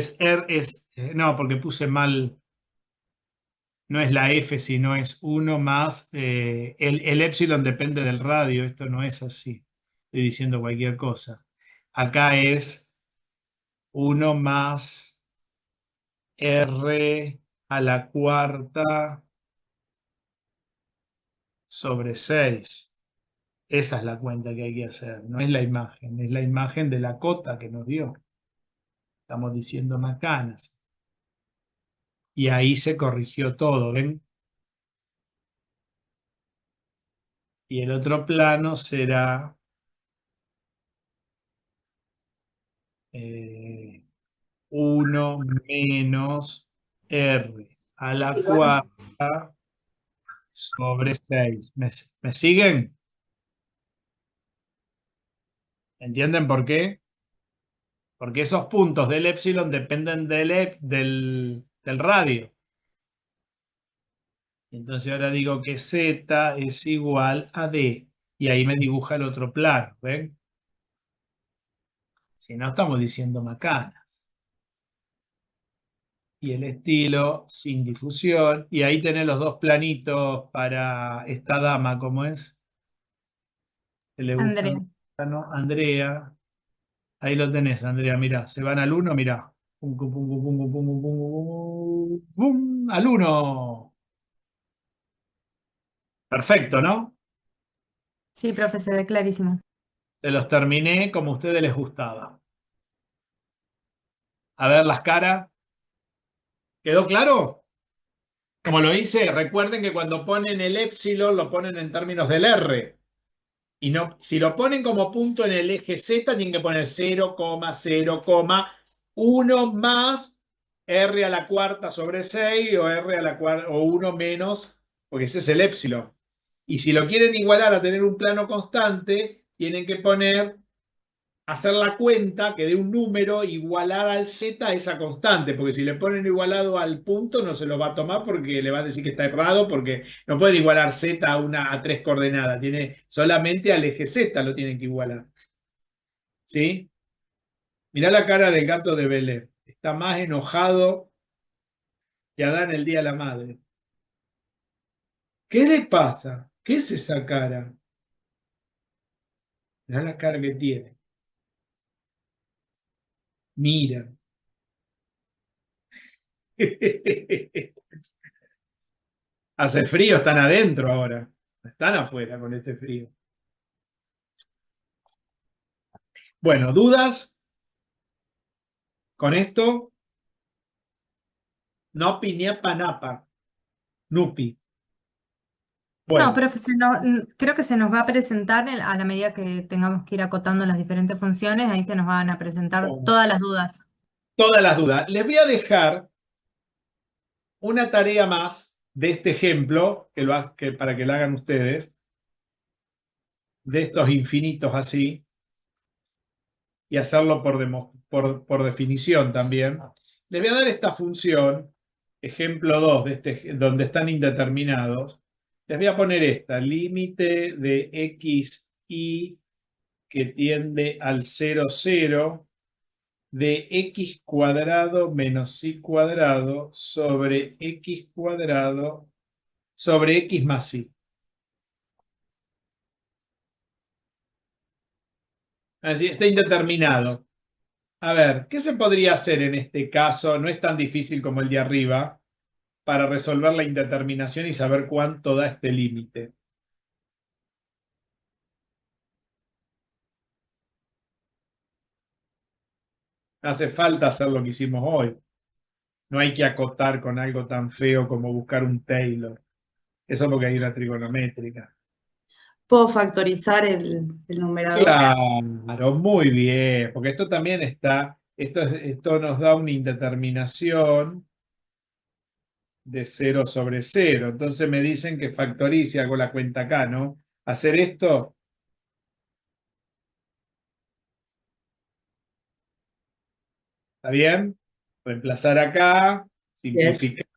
no, porque puse mal, no es la F, sino es 1 más, el epsilon depende del radio, esto no es así, estoy diciendo cualquier cosa. Acá es 1 más R a la cuarta sobre 6. Esa es la cuenta que hay que hacer, no es es la imagen de la cota que nos dio. Estamos diciendo macanas. Y ahí se corrigió todo, ¿ven? Y el otro plano será 1 menos R a la cuarta sobre 6. ¿Me siguen? ¿Entienden por qué? Porque esos puntos del epsilon dependen de del radio. Entonces ahora digo que Z es igual a D. Y ahí me dibuja el otro plano, ¿ven? Si no, estamos diciendo macanas. Y el estilo sin difusión. Y ahí tenés los dos planitos para esta dama, ¿cómo es? Que le gusta,
Andrea.
¿no? Andrea. Ahí lo tenés, Andrea, mirá. Se van al 1, mirá. Pum, pum, pum, pum, pum, pum, pum, pum, pum, al 1. Perfecto, ¿no?
Sí, profe, se ve clarísimo.
Se los terminé como a ustedes les gustaba. A ver las caras. ¿Quedó claro? Como lo hice, recuerden que cuando ponen el épsilon lo ponen en términos del R. Y no, si lo ponen como punto en el eje Z, tienen que poner 0,0,1 más R a la cuarta sobre 6 o R a la cuarta o 1 menos, porque ese es el épsilon. Y si lo quieren igualar a tener un plano constante, tienen que poner, hacer la cuenta que de un número igualar al Z a esa constante, porque si le ponen igualado al punto no se lo va a tomar porque le va a decir que está errado, porque no puede igualar Z a 3 coordenadas, tiene solamente al eje Z lo tienen que igualar. ¿Sí? Mirá la cara del gato de Belén. Está más enojado que Adán el día de la madre. ¿Qué le pasa? ¿Qué es esa cara? Mirá la cara que tiene. Mira. Hace frío, están adentro ahora. Están afuera con este frío. Bueno, ¿dudas con esto? No piñapa napa. Nupi.
No,
Bueno,
profe, creo que se nos va a presentar a la medida que tengamos que ir acotando las diferentes funciones, ahí se nos van a presentar todas las dudas.
todas las dudas. Les voy a dejar una tarea más de este ejemplo, para que lo hagan ustedes, de estos infinitos así, y hacerlo por definición también. Les voy a dar esta función, ejemplo 2, donde están indeterminados. Les voy a poner esta, límite de xy que tiende al 0, 0, de x cuadrado menos y cuadrado sobre x cuadrado sobre x más y. Así está indeterminado. A ver, ¿qué se podría hacer en este caso? No es tan difícil como el de arriba, para resolver la indeterminación y saber cuánto da este límite. No hace falta hacer lo que hicimos hoy. No hay que acotar con algo tan feo como buscar un Taylor. Eso porque hay una trigonométrica.
¿Puedo factorizar el numerador?
Claro, muy bien, porque esto también está, esto nos da una indeterminación de 0 sobre 0. Entonces me dicen que factorice, hago la cuenta acá, ¿no? Hacer esto, ¿está bien? Reemplazar acá,
Yes.
simplificar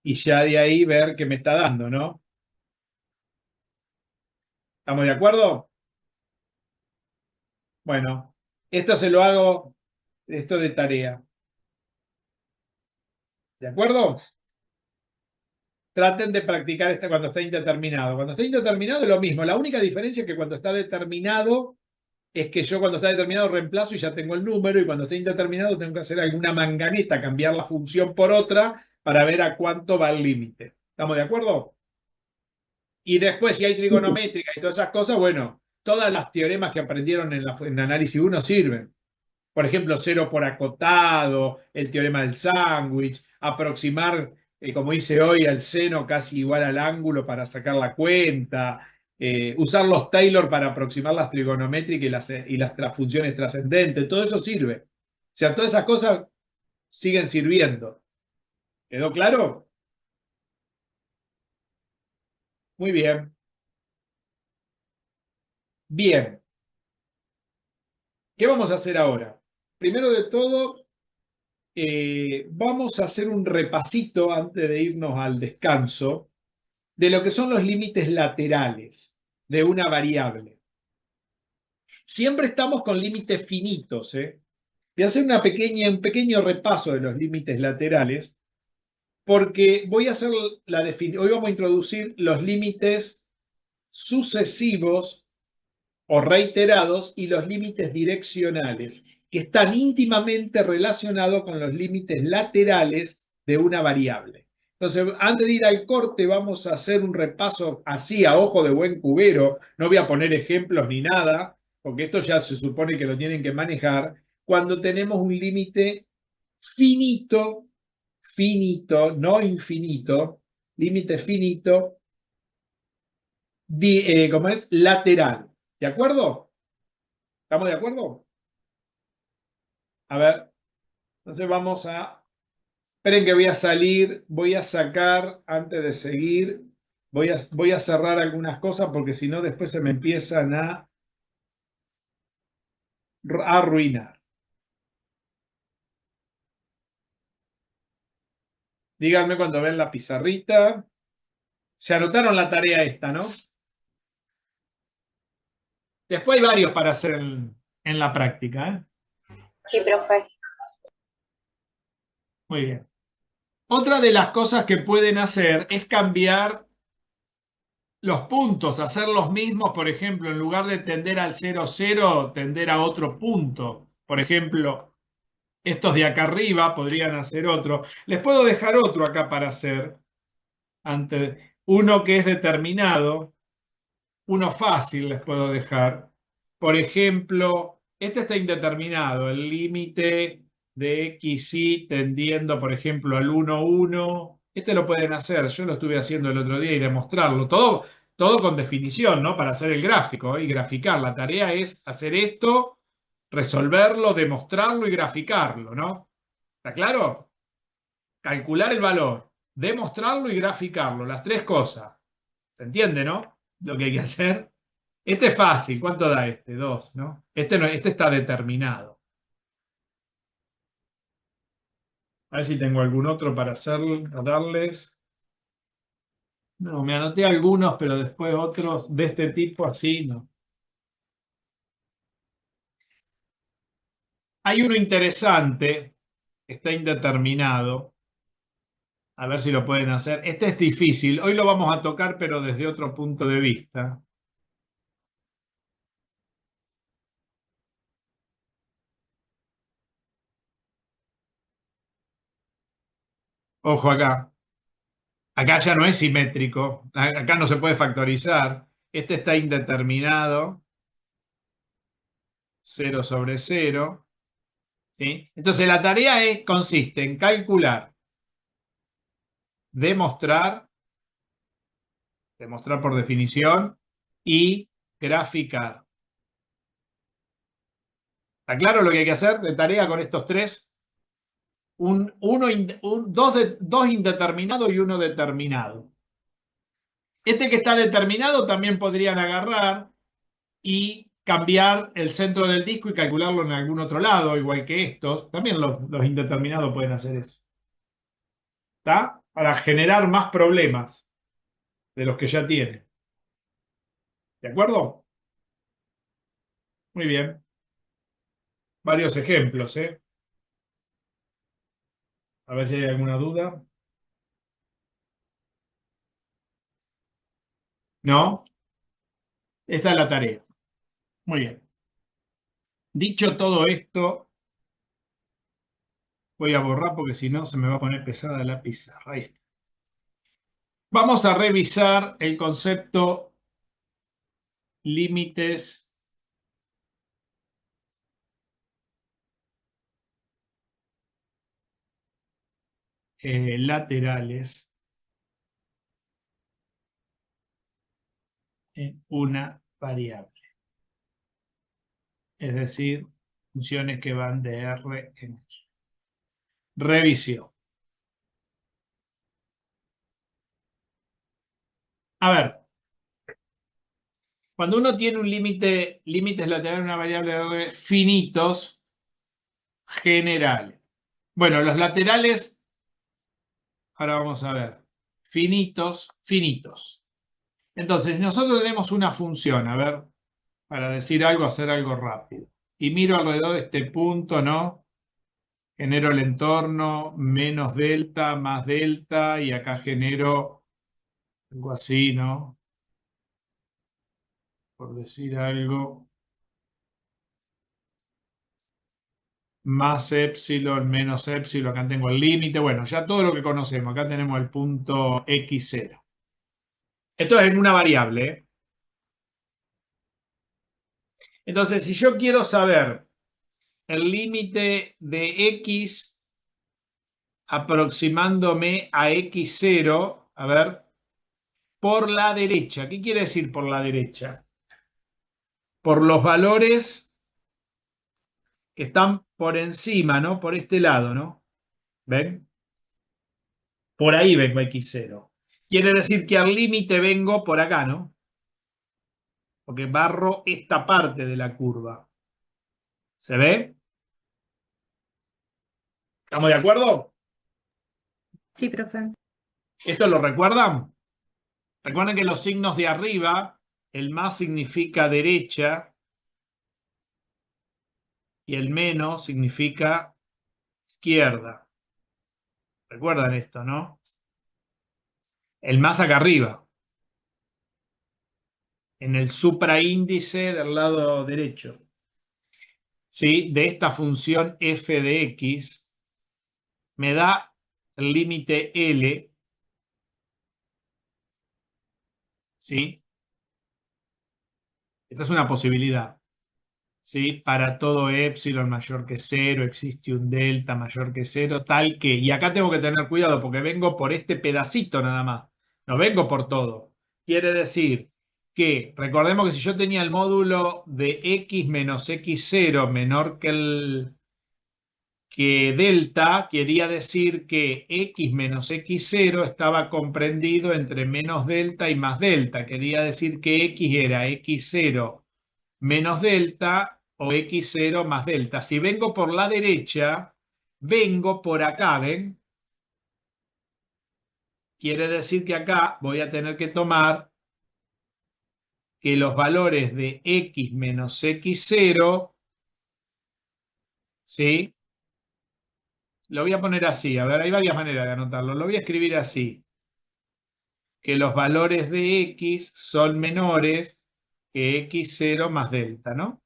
y ya de ahí ver qué me está dando, ¿no? ¿Estamos de acuerdo? Bueno, esto se lo hago, esto de tarea. ¿De acuerdo? Traten de practicar este cuando está indeterminado. Cuando está indeterminado es lo mismo. La única diferencia es que cuando está determinado es que yo cuando está determinado reemplazo y ya tengo el número, y cuando está indeterminado tengo que hacer alguna manganeta, cambiar la función por otra para ver a cuánto va el límite. ¿Estamos de acuerdo? Y después, si hay trigonométrica y todas esas cosas, bueno, todas las teoremas que aprendieron en análisis 1 sirven. Por ejemplo, cero por acotado, el teorema del sándwich, aproximar, como hice hoy, al seno casi igual al ángulo para sacar la cuenta, usar los Taylor para aproximar las trigonométricas y las funciones trascendentes, todo eso sirve. O sea, todas esas cosas siguen sirviendo. ¿Quedó claro? Muy bien. Bien. ¿Qué vamos a hacer ahora? Primero de todo, vamos a hacer un repasito antes de irnos al descanso de lo que son los límites laterales de una variable. Siempre estamos con límites finitos, ¿eh? Voy a hacer un pequeño repaso de los límites laterales porque voy a hacer hoy vamos a introducir los límites sucesivos o reiterados y los límites direccionales, que están íntimamente relacionados con los límites laterales de una variable. Entonces, antes de ir al corte, vamos a hacer un repaso así a ojo de buen cubero. No voy a poner ejemplos ni nada, porque esto ya se supone que lo tienen que manejar. Cuando tenemos un límite finito, no infinito, límite finito, ¿cómo es? Lateral. ¿De acuerdo? ¿Estamos de acuerdo? A ver, entonces vamos a... Esperen que voy a salir, voy a sacar, antes de seguir, voy a cerrar algunas cosas porque si no después se me empiezan a arruinar. Díganme cuando ven la pizarrita. Se anotaron la tarea esta, ¿no? Después hay varios para hacer en la práctica, ¿eh?
Sí, profe.
Muy bien. Otra de las cosas que pueden hacer es cambiar los puntos, hacer los mismos, por ejemplo, en lugar de tender al 0, 0, tender a otro punto. Por ejemplo, estos de acá arriba podrían hacer otro. Les puedo dejar otro acá para hacer. Uno que es determinado, uno fácil les puedo dejar. Por ejemplo, este está indeterminado, el límite de x, y tendiendo, por ejemplo, al 1, 1. Este lo pueden hacer, yo lo estuve haciendo el otro día y demostrarlo. Todo con definición, ¿no? Para hacer el gráfico y graficar. La tarea es hacer esto, resolverlo, demostrarlo y graficarlo, ¿no? ¿Está claro? Calcular el valor, demostrarlo y graficarlo, las tres cosas. ¿Se entiende, no? Lo que hay que hacer. Este es fácil. ¿Cuánto da este? 2, ¿no? Este está determinado. A ver si tengo algún otro para darles. No, me anoté algunos, pero después otros de este tipo así, no. Hay uno interesante, está indeterminado. A ver si lo pueden hacer. Este es difícil. Hoy lo vamos a tocar, pero desde otro punto de vista. Ojo acá. Acá ya no es simétrico. Acá no se puede factorizar. Este está indeterminado. 0 sobre 0. ¿Sí? Entonces la tarea consiste en calcular, demostrar por definición, y graficar. ¿Está claro lo que hay que hacer de tarea con estos tres? Dos indeterminados y uno determinado. Este que está determinado también podrían agarrar y cambiar el centro del disco y calcularlo en algún otro lado, igual que estos. También los indeterminados pueden hacer eso. ¿Está? Para generar más problemas de los que ya tienen. ¿De acuerdo? Muy bien. Varios ejemplos, ¿eh? A ver si hay alguna duda. ¿No? Esta es la tarea. Muy bien. Dicho todo esto, voy a borrar porque si no se me va a poner pesada la pizarra. Ahí está. Vamos a revisar el concepto límites laterales en una variable. Es decir, funciones que van de R en R. Revisión. A ver, cuando uno tiene un límites laterales de una variable R finitos generales. Bueno, los laterales, ahora vamos a ver, finitos, finitos. Entonces, nosotros tenemos una función, a ver, para decir algo, hacer algo rápido. Y miro alrededor de este punto, ¿no? Genero el entorno, menos delta, más delta, y acá genero algo así, ¿no? Por decir algo, más epsilon, menos epsilon, acá tengo el límite, bueno, ya todo lo que conocemos, acá tenemos el punto x0. Esto es en una variable, ¿eh? Entonces, si yo quiero saber el límite de x aproximándome a x0, a ver, por la derecha. ¿Qué quiere decir por la derecha? Por los valores que están por encima, ¿no? Por este lado, ¿no? ¿Ven? Por ahí vengo a x0. Quiere decir que al límite vengo por acá, ¿no? Porque barro esta parte de la curva. ¿Se ve? ¿Estamos de acuerdo?
Sí, profe.
¿Esto lo recuerdan? Recuerden que los signos de arriba, el más significa derecha y el menos significa izquierda. ¿Recuerdan esto, no? El más acá arriba, en el supraíndice del lado derecho. ¿Sí? De esta función f de x me da el límite L, ¿sí? Esta es una posibilidad, ¿sí? Para todo epsilon mayor que 0 existe un delta mayor que 0, tal que, y acá tengo que tener cuidado porque vengo por este pedacito nada más, no vengo por todo. Quiere decir que, recordemos que si yo tenía el módulo de x menos x0 menor que delta, quería decir que x menos x0 estaba comprendido entre menos delta y más delta. Quería decir que x era x0 menos delta o x0 más delta. Si vengo por la derecha, vengo por acá, ¿ven? Quiere decir que acá voy a tener que tomar que los valores de x menos x0, ¿sí? Lo voy a poner así, a ver, hay varias maneras de anotarlo. Lo voy a escribir así, que los valores de x son menores que x0 más delta, ¿no?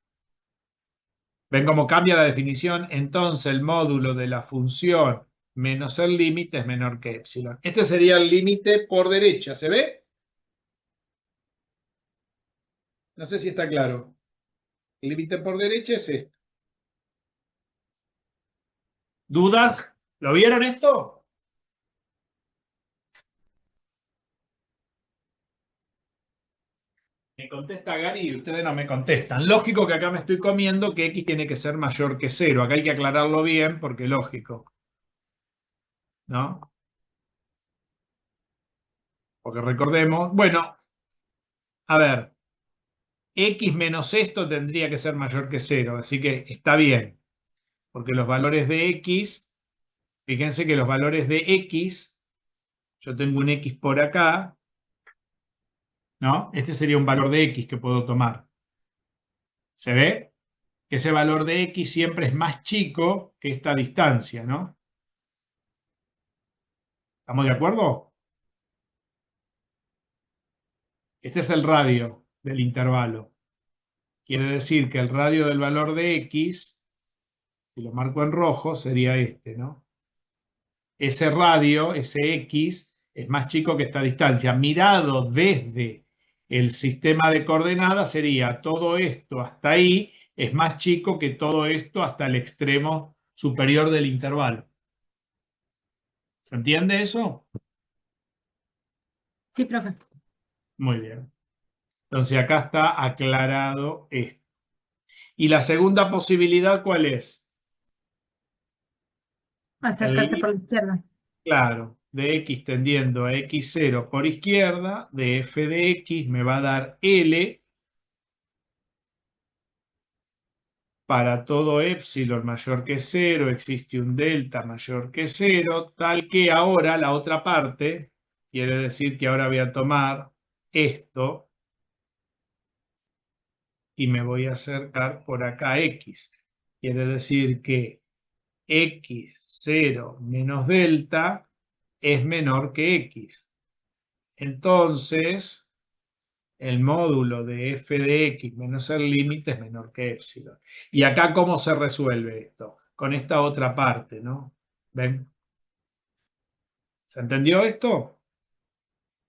¿Ven cómo cambia la definición? Entonces el módulo de la función menos el límite es menor que epsilon. Este sería el límite por derecha, ¿se ve? No sé si está claro. El límite por derecha es esto. ¿Dudas? ¿Lo vieron esto? Me contesta Gary y ustedes no me contestan. Lógico que acá me estoy comiendo que x tiene que ser mayor que 0. Acá hay que aclararlo bien porque lógico, ¿no? Porque recordemos, bueno, a ver, x menos esto tendría que ser mayor que 0, así que está bien, porque los valores de x, fíjense que los valores de x, yo tengo un x por acá, ¿no? Este sería un valor de x que puedo tomar. ¿Se ve? Ese valor de x siempre es más chico que esta distancia, ¿no? ¿Estamos de acuerdo? Este es el radio del intervalo. Quiere decir que el radio del valor de x, si lo marco en rojo, sería este, ¿no? Ese radio, ese x, es más chico que esta distancia. Mirado desde el sistema de coordenadas sería todo esto hasta ahí, es más chico que todo esto hasta el extremo superior del intervalo. ¿Se entiende eso?
Sí, profe.
Muy bien. Entonces acá está aclarado esto. ¿Y la segunda posibilidad cuál es?
Acercarse por la izquierda.
Claro, de x tendiendo a x0 por izquierda, de f de x me va a dar L para todo epsilon mayor que 0 existe un delta mayor que 0, tal que ahora la otra parte, quiere decir que ahora voy a tomar esto y me voy a acercar por acá a x. Quiere decir que x0 menos delta es menor que x. Entonces, el módulo de f de x menos el límite es menor que epsilon. ¿Y acá cómo se resuelve esto? Con esta otra parte, ¿no? ¿Ven? ¿Se entendió esto?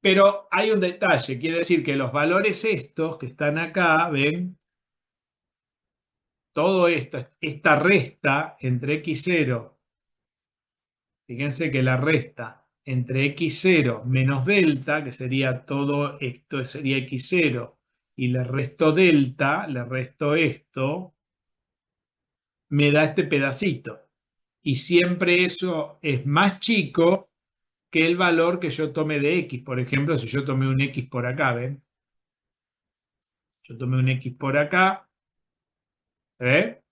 Pero hay un detalle, quiere decir que los valores estos que están acá, ¿ven? Todo esto, esta resta entre x0, fíjense que la resta entre x0 menos delta, que sería todo esto, sería x0, y le resto delta, le resto esto, me da este pedacito. Y siempre eso es más chico que el valor que yo tome de x. Por ejemplo, si yo tomé un x por acá, ¿ven? Yo tomé un x por acá, ¿eh?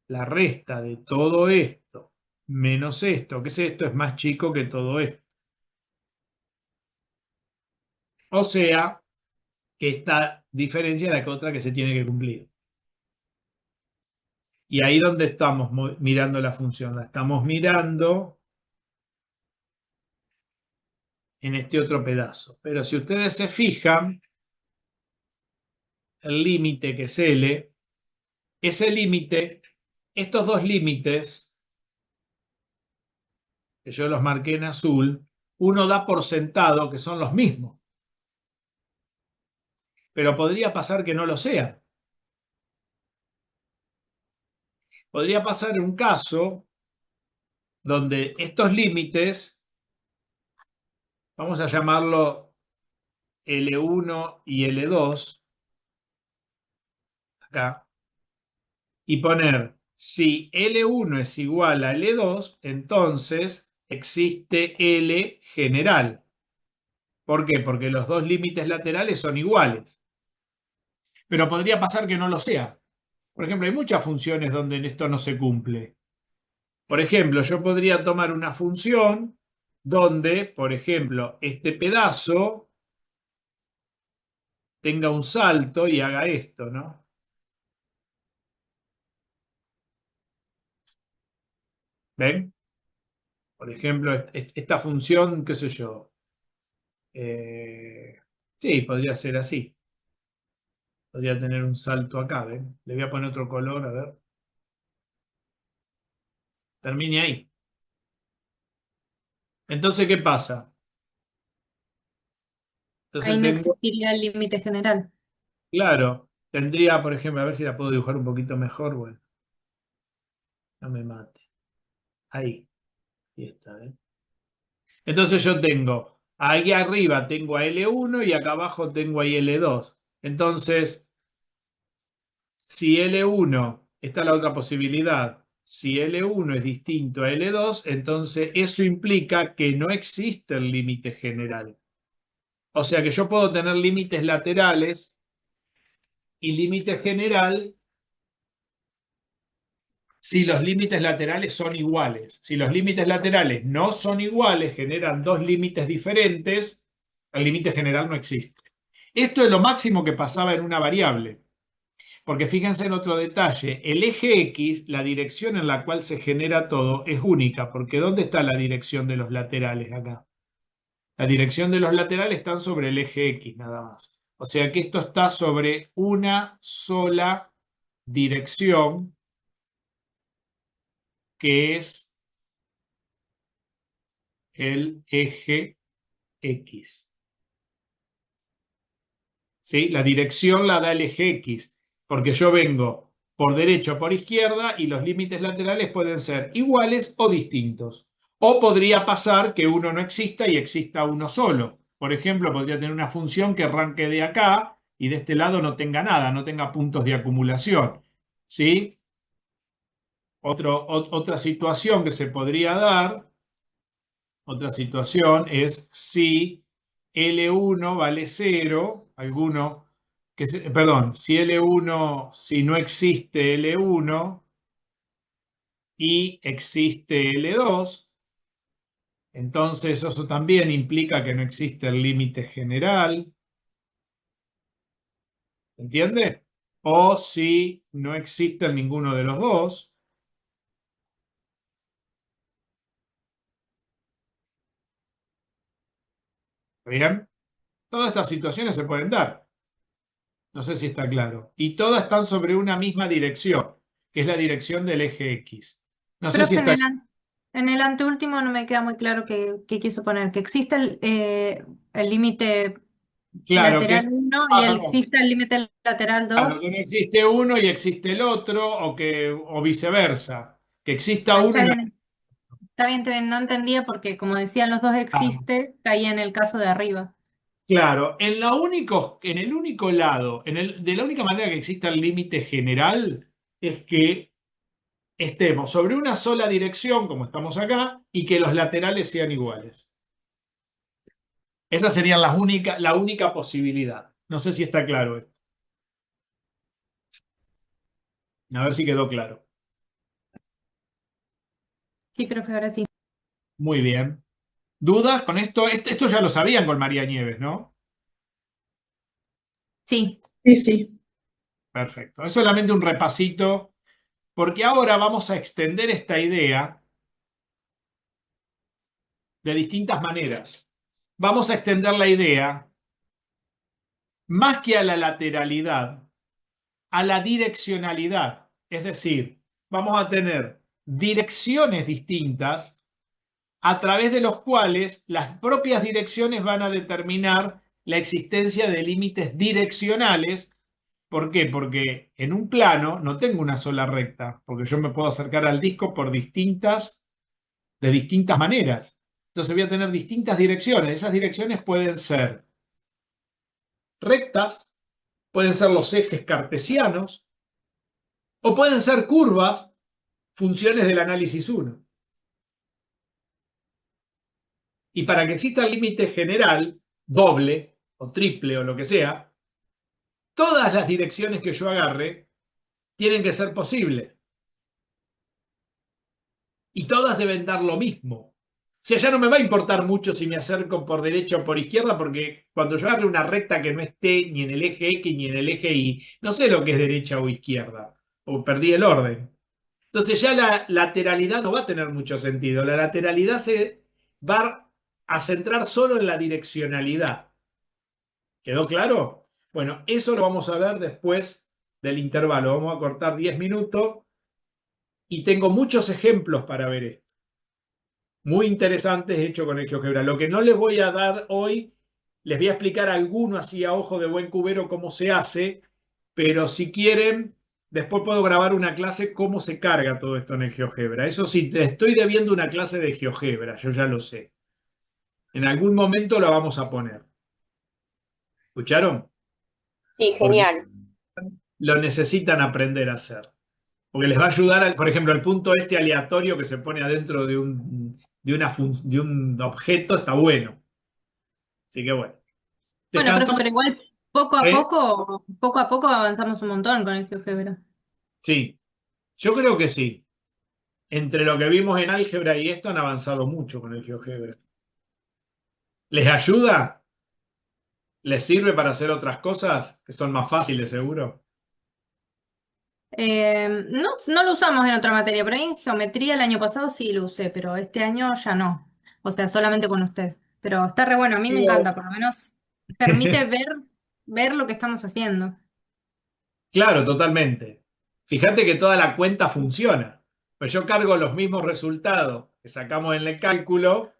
La resta de todo esto menos esto, ¿qué es esto? Es más chico que todo esto. O sea, que esta diferencia es la otra que se tiene que cumplir. Y ahí donde estamos mirando la función, la estamos mirando en este otro pedazo. Pero si ustedes se fijan, el límite que es L, ese límite, estos dos límites, que yo los marqué en azul, uno da por sentado que son los mismos. Pero podría pasar que no lo sean. Podría pasar un caso donde estos límites, vamos a llamarlo L1 y L2, acá, y poner, si L1 es igual a L2, entonces existe L general. ¿Por qué? Porque los dos límites laterales son iguales. Pero podría pasar que no lo sea. Por ejemplo, hay muchas funciones donde esto no se cumple. Por ejemplo, yo podría tomar una función donde, por ejemplo, este pedazo tenga un salto y haga esto, ¿no? ¿Ven? Por ejemplo, esta función, qué sé yo. Sí, podría ser así. Podría tener un salto acá, ¿ven? Le voy a poner otro color, a ver. Termine ahí. Entonces, ¿qué pasa? Entonces
Ahí no
tengo,
existiría el límite general.
claro, tendría, por ejemplo, a ver si la puedo dibujar un poquito mejor, bueno, no me mate. Ahí, ahí está, ¿ven? Entonces yo tengo, ahí arriba tengo a L1 y acá abajo tengo a L2. Entonces, si L1, esta es la otra posibilidad, si L1 es distinto a L2, entonces eso implica que no existe el límite general. O sea que yo puedo tener límites laterales y límite general si los límites laterales son iguales. Si los límites laterales no son iguales, generan dos límites diferentes, el límite general no existe. Esto es lo máximo que pasaba en una variable. Porque fíjense en otro detalle, el eje X, la dirección en la cual se genera todo, es única, porque ¿dónde está la dirección de los laterales acá? La dirección de los laterales están sobre el eje X nada más. O sea que esto está sobre una sola dirección, que es el eje X. ¿Sí? La dirección la da el eje X, porque yo vengo por derecha o por izquierda y los límites laterales pueden ser iguales o distintos. O podría pasar que uno no exista y exista uno solo. Por ejemplo, podría tener una función que arranque de acá y de este lado no tenga nada, no tenga puntos de acumulación. ¿Sí? Otra situación que se podría dar, otra situación es si L1 vale 0, alguno perdón, si L1, si no existe L1 y existe L2, entonces eso también implica que no existe el límite general. ¿Entiende? O si no existe ninguno de los dos. ¿Bien? Todas estas situaciones se pueden dar. No sé si está claro. Y todas están sobre una misma dirección, que es la dirección del eje X. No sé si
Profe,
está
en el anteúltimo no me queda muy claro qué quiso poner, que existe el límite
claro que,
lateral 1 y
perdón,
existe el límite lateral
claro,
2.
que no existe uno y existe el otro, o viceversa. Que exista
Ahí
uno y no.
está bien, no entendía porque como decían los dos existe, caía en el caso de arriba.
Claro, en el único lado, de la única manera que exista el límite general es que estemos sobre una sola dirección, como estamos acá, y que los laterales sean iguales. Esa sería la única posibilidad. No sé si está claro esto. A ver si quedó claro.
Sí, profe, ahora sí.
Muy bien. ¿Dudas con esto? Esto ya lo sabían con María Nieves, ¿no?
Sí.
Sí, sí.
Perfecto. Es solamente un repasito, porque ahora vamos a extender esta idea de distintas maneras. Vamos a extender la idea más que a la lateralidad, a la direccionalidad. Es decir, vamos a tener direcciones distintas a través de los cuales las propias direcciones van a determinar la existencia de límites direccionales. ¿Por qué? Porque en un plano no tengo una sola recta, porque yo me puedo acercar al disco de distintas maneras. Entonces voy a tener distintas direcciones. Esas direcciones pueden ser rectas, pueden ser los ejes cartesianos, o pueden ser curvas, funciones del análisis 1. Y para que exista el límite general, doble o triple o lo que sea, todas las direcciones que yo agarre tienen que ser posibles. Y todas deben dar lo mismo. O sea, ya no me va a importar mucho si me acerco por derecha o por izquierda, porque cuando yo agarre una recta que no esté ni en el eje X ni en el eje Y, no sé lo que es derecha o izquierda, o perdí el orden. Entonces ya la lateralidad no va a tener mucho sentido. La lateralidad se va a centrar solo en la direccionalidad. ¿Quedó claro? Bueno, eso lo vamos a ver después del intervalo. Vamos a cortar 10 minutos y tengo muchos ejemplos para ver esto. Muy interesantes hechos con el GeoGebra. Lo que no les voy a dar hoy, les voy a explicar alguno así a ojo de buen cubero cómo se hace, pero si quieren, después puedo grabar una clase cómo se carga todo esto en el GeoGebra. Eso sí, te estoy debiendo una clase de GeoGebra, yo ya lo sé. En algún momento la vamos a poner. ¿Escucharon?
Sí,
Porque
genial.
lo necesitan aprender a hacer. Porque les va a ayudar, por ejemplo, el punto este aleatorio que se pone adentro de un objeto está bueno. Así que bueno.
Bueno, profe,
Descansamos.
pero igual poco a poco avanzamos un montón con el GeoGebra.
Sí, yo creo que sí. Entre lo que vimos en álgebra y esto han avanzado mucho con el GeoGebra. ¿Les ayuda? ¿Les sirve para hacer otras cosas que son más fáciles, seguro?
No lo usamos en otra materia, pero ahí en geometría el año pasado sí lo usé, pero este año ya no. O sea, solamente con usted. Pero está re bueno, a mí me encanta, por lo menos permite ver lo que estamos haciendo.
Claro, totalmente. Fíjate que toda la cuenta funciona. Pues yo cargo los mismos resultados que sacamos en el cálculo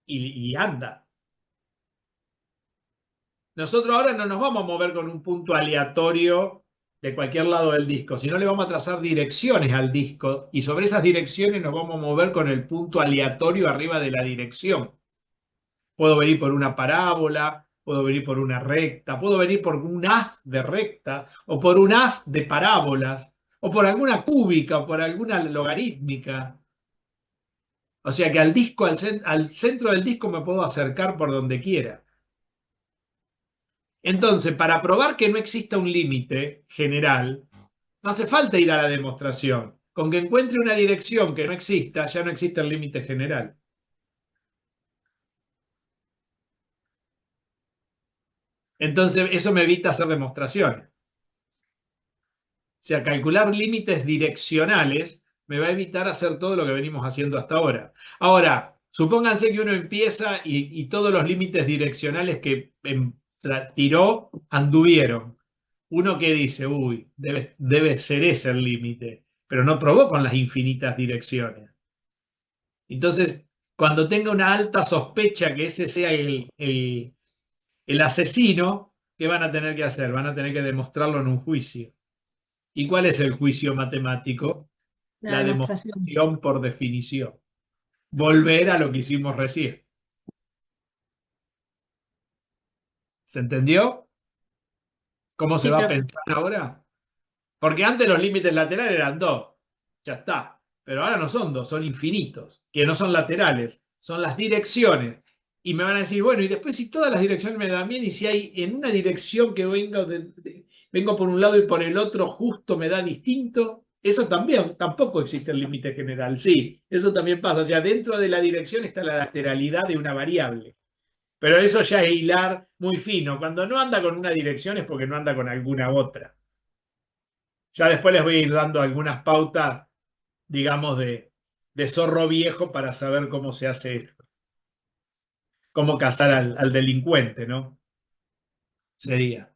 y anda. Nosotros ahora no nos vamos a mover con un punto aleatorio de cualquier lado del disco, sino le vamos a trazar direcciones al disco y sobre esas direcciones nos vamos a mover con el punto aleatorio arriba de la dirección. Puedo venir por una parábola, puedo venir por una recta, puedo venir por un haz de recta o por un haz de parábolas o por alguna cúbica o por alguna logarítmica. O sea que al disco, al centro del disco me puedo acercar por donde quiera. Entonces, para probar que no exista un límite general, no hace falta ir a la demostración. Con que encuentre una dirección que no exista, ya no existe el límite general. Entonces, eso me evita hacer demostraciones. O sea, calcular límites direccionales me va a evitar hacer todo lo que venimos haciendo hasta ahora. Ahora, supónganse que uno empieza y todos los límites direccionales que tiró anduvieron. Uno que dice, uy, debe ser ese el límite, pero no probó con las infinitas direcciones. Entonces, cuando tenga una alta sospecha que ese sea el asesino, ¿qué van a tener que hacer? Van a tener que demostrarlo en un juicio. ¿Y cuál es el juicio matemático?
La
La
demostración.
demostración por definición. Volver a lo que hicimos recién. ¿Se entendió? ¿Cómo se
Sí,
va a
profe.
pensar ahora? Porque antes los límites laterales eran 2. Ya está. Pero ahora no son 2, son infinitos. Que no son laterales, son las direcciones. Y me van a decir, bueno, y después si todas las direcciones me dan bien, y si hay en una dirección que vengo por un lado y por el otro justo me da distinto, eso también, tampoco existe el límite general. Sí, eso también pasa. O sea, dentro de la dirección está la lateralidad de una variable. Pero eso ya es hilar muy fino. Cuando no anda con una dirección es porque no anda con alguna otra. Ya después les voy a ir dando algunas pautas, digamos, de zorro viejo para saber cómo se hace esto. Cómo cazar al delincuente, ¿no? Sería.